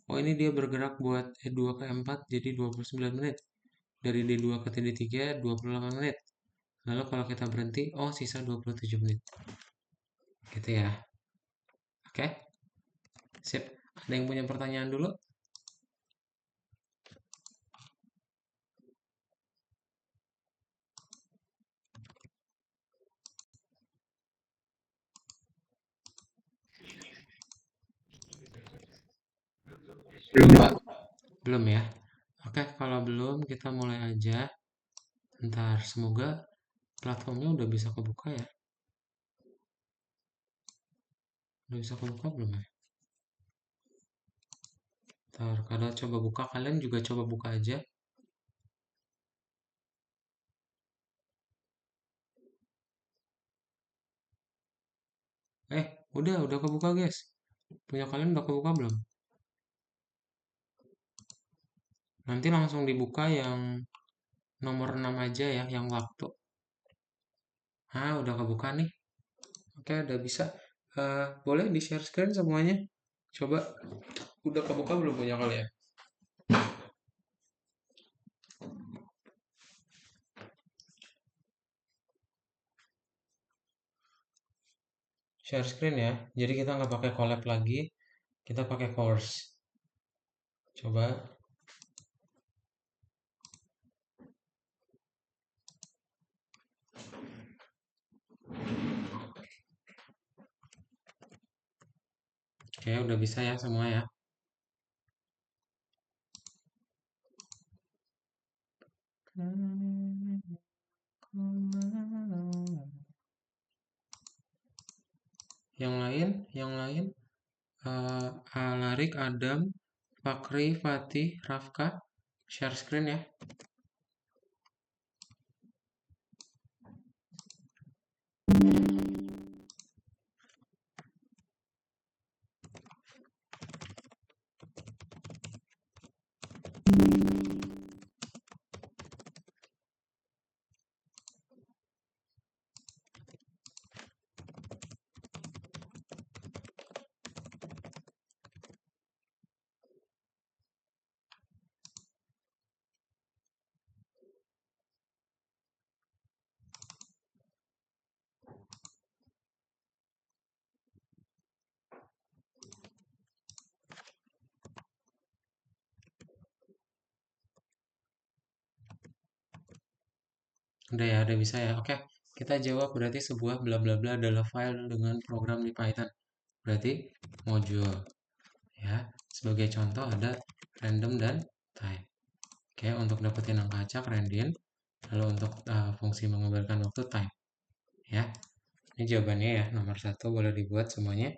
Oh, ini dia bergerak buat E2 ke E4 jadi 29 menit. Dari D2 ke TD3 28 menit. Lalu kalau kita berhenti, oh sisa 27 menit. Gitu ya. Oke. Sip. Ada yang punya pertanyaan dulu? Belum ya? Oke, kalau belum kita mulai aja. Ntar semoga platformnya udah bisa kebuka ya. Udah bisa kebuka belum ya? Ntar kalau coba buka, kalian juga coba buka aja. Udah kebuka guys. Punya kalian udah kebuka belum? Nanti langsung dibuka yang nomor 6 aja ya, yang waktu. Udah kebuka nih. Oke, udah bisa. Boleh di share screen semuanya? Coba, udah kebuka belum punya kalian? Share screen ya. Jadi kita nggak pakai collab lagi, kita pakai course. Coba. Oke, udah bisa ya semua ya. Yang lain, Alarik, Adam, Fakri, Fatih, Rafka, share screen ya. Udah ya, udah bisa ya. Oke, kita jawab berarti sebuah bla bla bla adalah file dengan program di Python. Berarti module ya. Sebagai contoh ada random dan time. Oke, untuk dapetin angka acak random, lalu untuk fungsi menggambarkan waktu time. Ya, ini jawabannya ya. Nomor 1 boleh dibuat semuanya.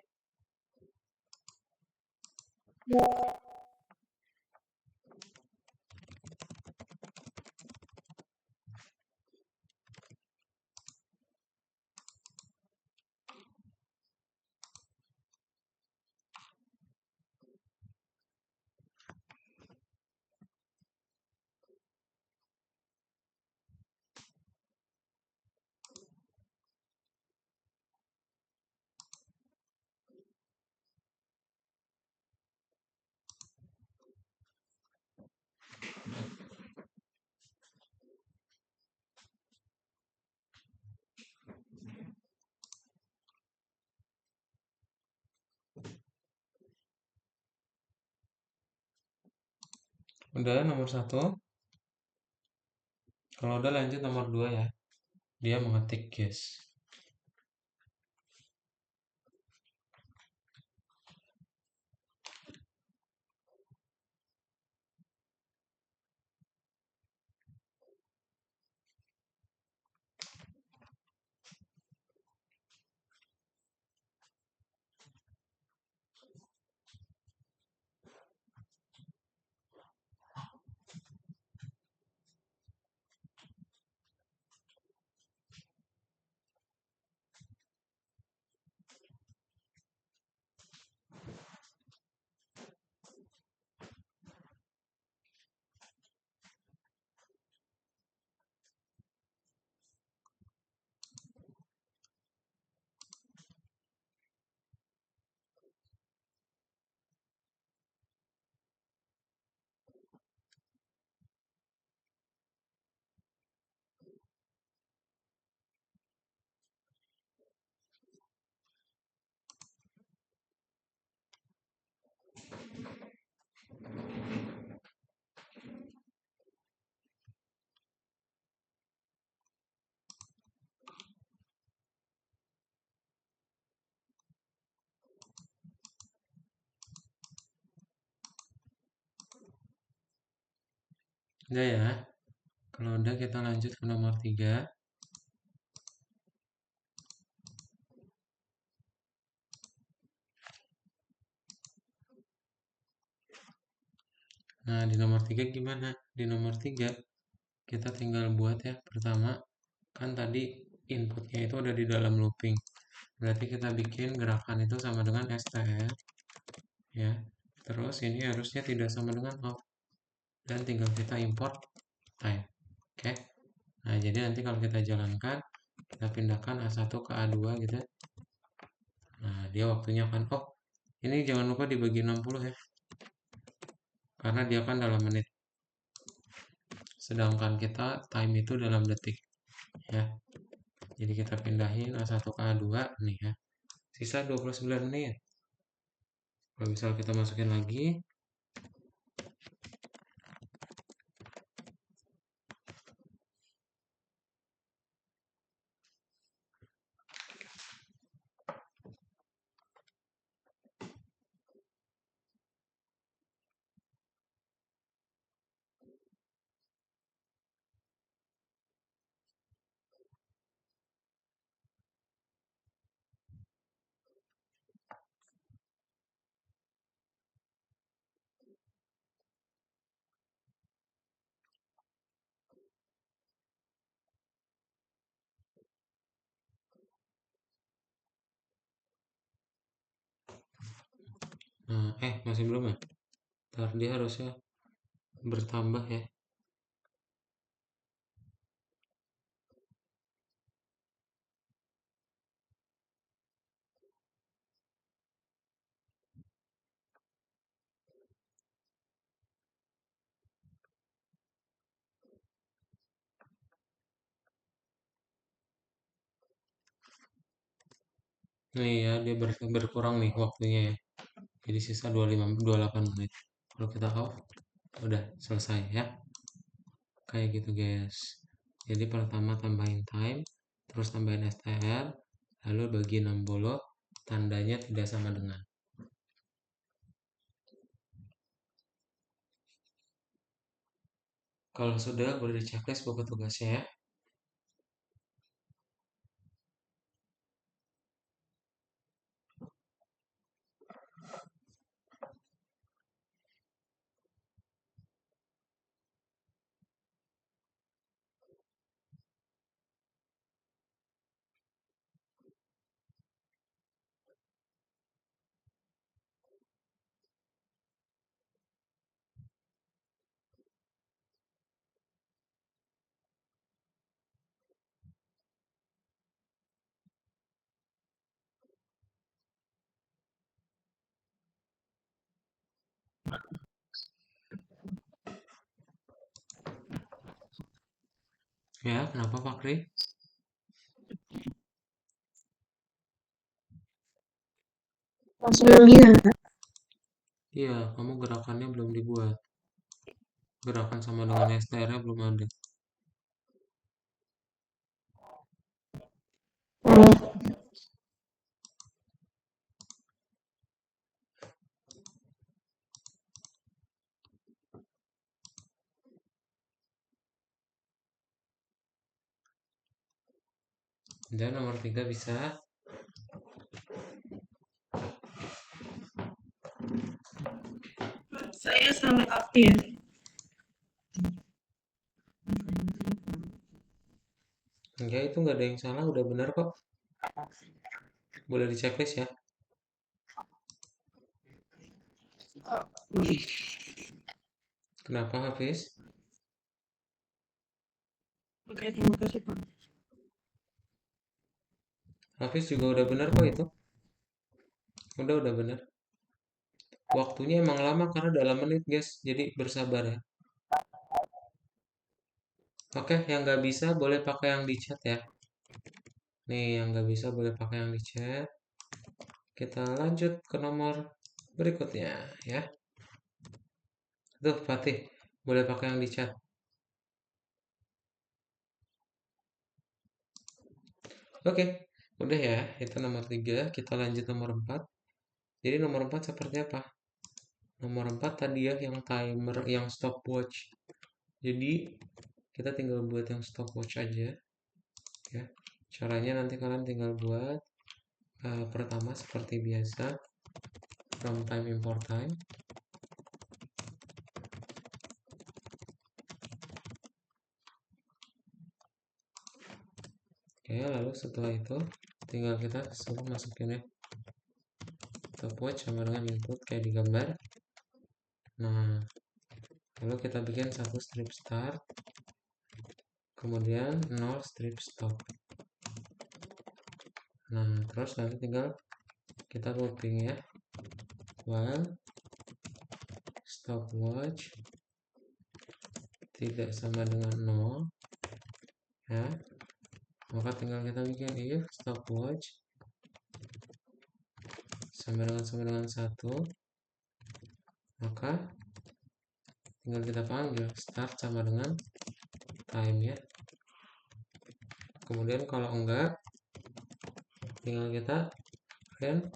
Udah nomor 1. Kalau udah lanjut nomor 2 ya. Dia mengetik guess. Udah ya. Kalau udah kita lanjut ke nomor 3. Nah, di nomor 3 gimana? Di nomor 3 kita tinggal buat ya. Pertama, kan tadi inputnya itu ada di dalam looping. Berarti kita bikin gerakan itu sama dengan str ya. Terus ini harusnya tidak sama dengan off. Dan tinggal kita import time. Oke. Nah, jadi nanti kalau kita jalankan, kita pindahkan A1 ke A2 gitu. Nah, dia waktunya akan ini jangan lupa dibagi 60 ya. Karena dia kan dalam menit. Sedangkan kita time itu dalam detik ya. Jadi kita pindahin A1 ke A2 nih ya. Sisa 29 menit. Kalau misal kita masukin lagi, nah, masih belum ya? Ntar dia harusnya bertambah ya. Nih ya, dia berkurang nih waktunya ya. Jadi sisa 28 menit. Kalau kita off, udah selesai ya. Kayak gitu guys. Jadi pertama tambahin time, terus tambahin str, lalu bagi 60, tandanya tidak sama dengan. Kalau sudah, boleh di checklist buku tugasnya ya. Ya, kenapa Pak Kri? Langsung bilang, Iya, kamu gerakannya belum dibuat. Gerakan sama dengan STR-nya belum ada. Dan nomor 3 bisa. Saya salah aktif. Enggak, itu nggak ada yang salah, udah benar kok. Boleh di checklist ya. Kenapa, Hafiz? Oke, terima kasih Pak. Hafiz juga udah benar kok itu. Udah benar. Waktunya emang lama karena dalam menit, guys. Jadi bersabar ya. Oke, yang nggak bisa boleh pakai yang di chat ya. Nih, yang nggak bisa boleh pakai yang di chat. Kita lanjut ke nomor berikutnya ya. Tuh, Fatih, boleh pakai yang di chat. Oke, udah ya. Itu nomor 3. Kita lanjut nomor 4. Jadi nomor 4 seperti apa? Nomor 4 tadi ya, yang timer, yang stopwatch. Jadi, kita tinggal buat yang stopwatch aja. Ya. Caranya nanti kalian tinggal buat pertama seperti biasa, from time import time. Oke, lalu setelah itu tinggal kita suruh masukin ya stopwatch sama dengan input kayak di gambar. Nah, lalu kita bikin satu strip start, kemudian 0 strip stop. Nah, terus nanti tinggal kita looping ya, while stopwatch tidak sama dengan 0 ya, maka tinggal kita bikin if stopwatch sama dengan 1, maka tinggal kita panggil start sama dengan time ya. Kemudian kalau enggak, tinggal kita print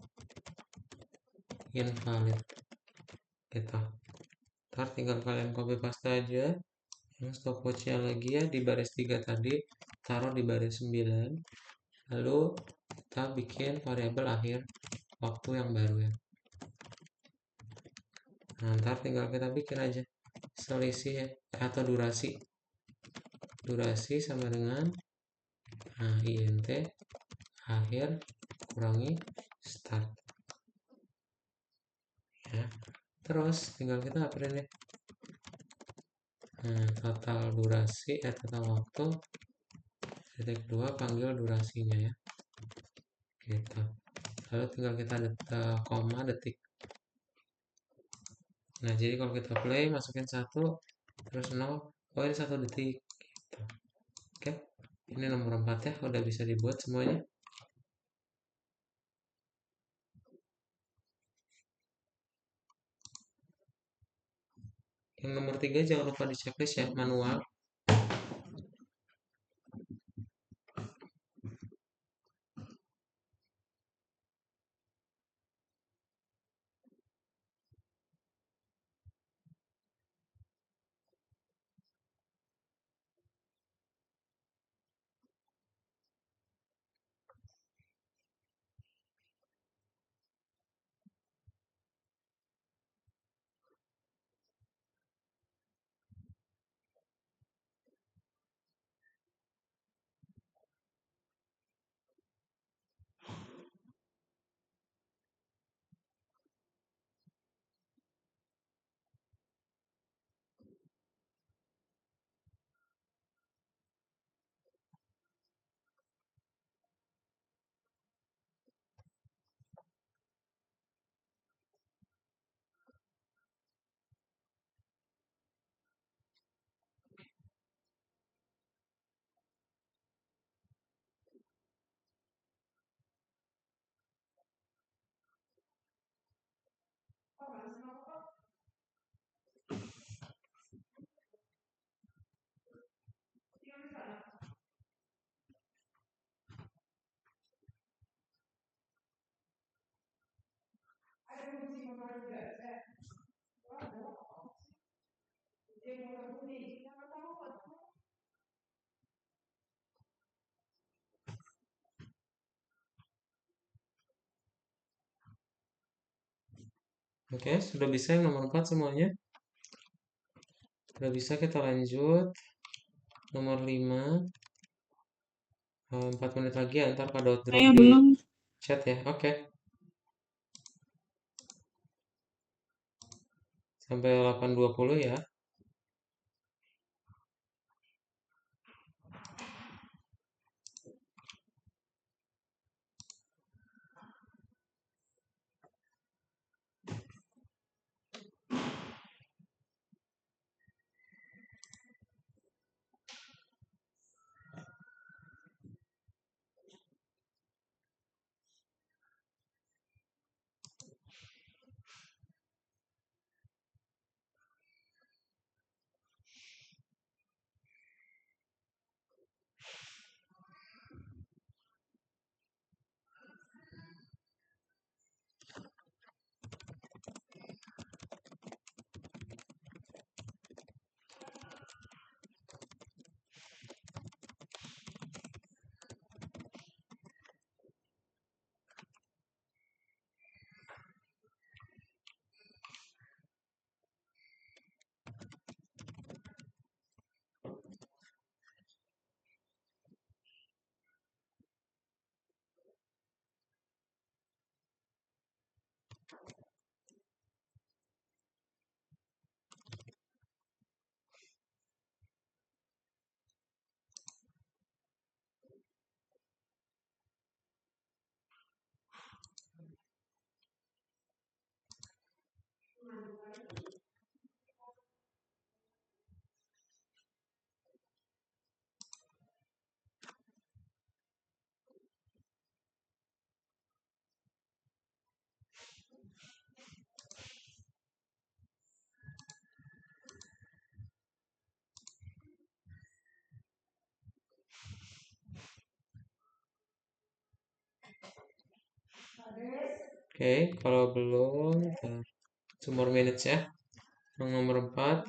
invalid gitu. Ntar tinggal kalian copy paste aja yang stopwatchnya lagi ya di baris 3 tadi, taruh di baris 9, lalu kita bikin variabel akhir waktu yang baru ya. Nah, ntar tinggal kita bikin aja selisih ya, atau durasi sama dengan int akhir kurangi start ya. Terus tinggal kita print ya. Total durasi total waktu titik 2 panggil durasinya ya gitu. Lalu tinggal kita koma detik. Nah, jadi kalau kita play masukin 1 terus 0, oh ini 1 detik gitu. Oke, ini nomor 4 ya, udah bisa dibuat semuanya. Yang nomor 3 jangan lupa di checklist ya, manual. Oke, sudah bisa yang nomor 4 semuanya? Sudah bisa, kita lanjut. Nomor 5. 4 menit lagi ya, ntar Kak Daud drop Saya di belum. chat ya. Oke. Sampai 8.20 ya. Oke, kalau belum, 2 more minutes ya. Yang nomor 4.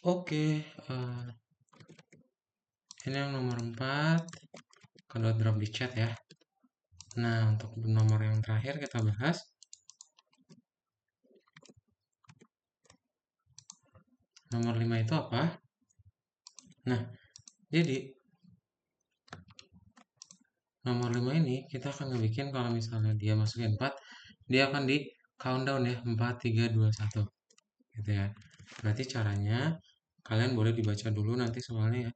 Oke, ini yang nomor 4. Kalau drop di chat ya. Nah, untuk nomor yang terakhir kita bahas. Nomor 5 itu apa? Nah, jadi nomor 5 ini kita akan ngebikin kalau misalnya dia masukin 4, dia akan di countdown ya, 4, 3, 2, 1. Gitu ya. Berarti caranya Kalian boleh dibaca dulu nanti soalnya ya.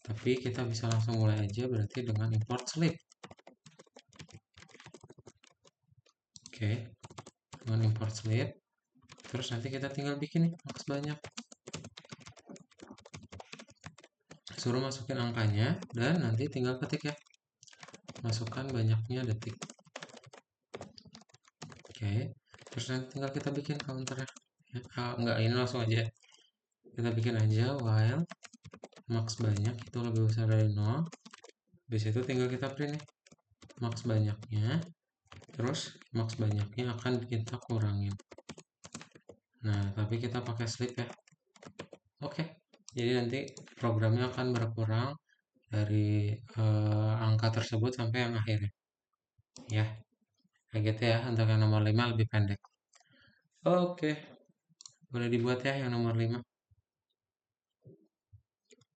Tapi kita bisa langsung mulai aja berarti dengan import sleep. Oke, dengan import sleep. Terus nanti kita tinggal bikin nih max banyak. Suruh masukin angkanya dan nanti tinggal ketik ya. Masukkan banyaknya detik. Oke, terus nanti tinggal kita bikin counternya. Enggak, ini langsung aja. Kita bikin aja while max banyak itu lebih besar dari 0. Di situ tinggal kita print nih max banyaknya. Terus max banyaknya akan kita kurangin. Nah, tapi kita pakai sleep ya. Oke, jadi nanti programnya akan berkurang dari angka tersebut sampai yang akhirnya. Ya, kayak gitu ya. Untuk yang nomor 5 lebih pendek. Oke, boleh dibuat ya yang nomor 5.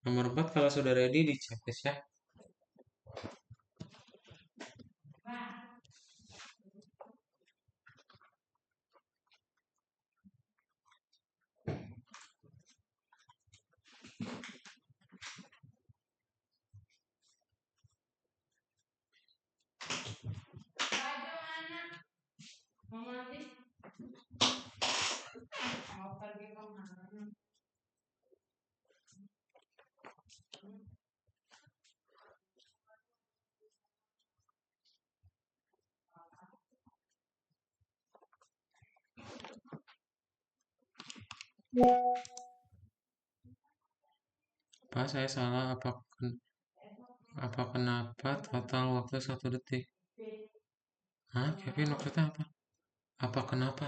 Nomor 4 kalau sudah ready di checklist ya. Pak, saya salah apa kenapa total waktu 1 detik? Hah, Kevin maksudnya apa? Apa kenapa?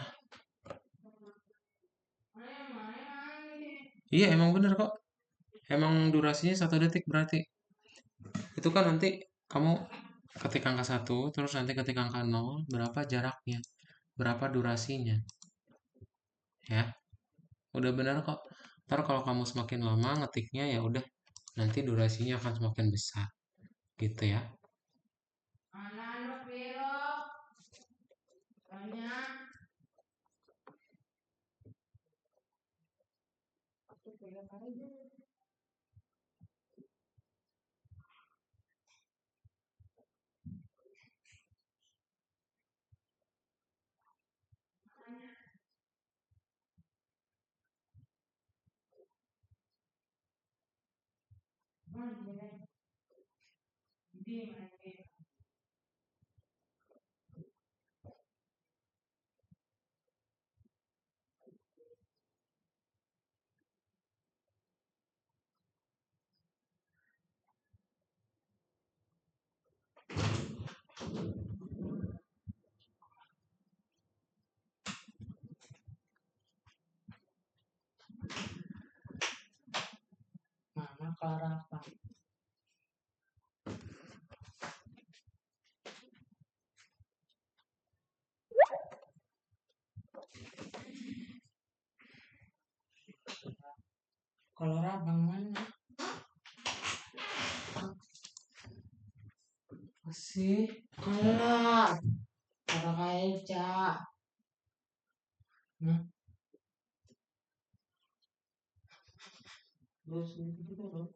Iya, emang bener kok. Emang durasinya 1 detik berarti. Itu kan nanti kamu ketik angka 1, terus nanti ketik angka 0, berapa jaraknya? Berapa durasinya? Ya, udah bener kok. Ntar kalau kamu semakin lama ngetiknya ya udah nanti durasinya akan semakin besar. Gitu ya. Mama Clara apa? Kalau Rabang mana? Masih? Kalah. Kata kayak Nah. Terus gitu dong.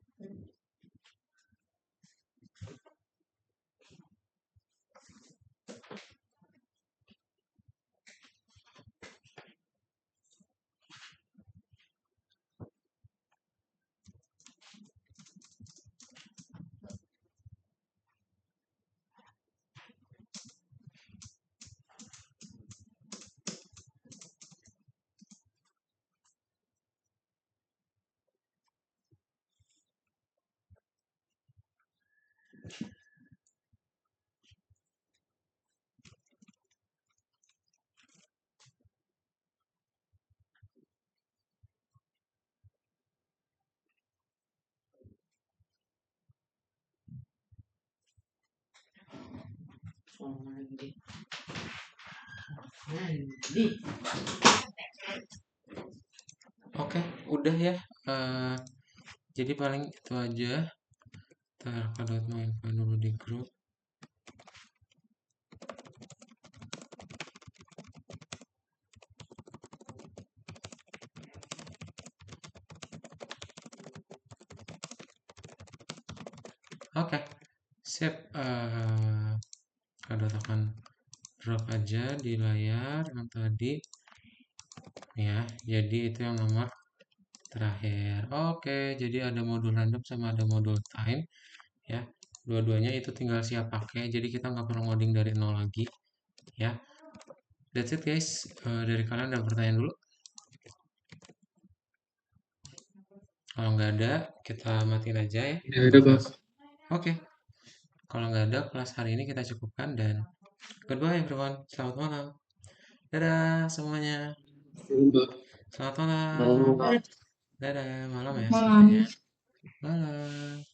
Oke, udah ya. Jadi paling itu aja. Ntar kalau mau info dulu di grup. Oke, sip. Kado tekan drop aja di layar yang tadi ya. Jadi itu yang nomor terakhir. Oke, jadi ada modul random sama ada modul time ya. Dua-duanya itu tinggal siap pakai. Jadi kita nggak perlu ngoding dari nol lagi ya. That's it guys. Dari kalian ada pertanyaan dulu? Kalau nggak ada, kita matiin aja ya. Ya ada, Pak. Oke. Kalau nggak ada, kelas hari ini kita cukupkan dan goodbye everyone. Selamat malam. Dadah semuanya. Belum, Pak. Selamat malam. Mau Dadah, malam ya Malam. semuanya. Malam.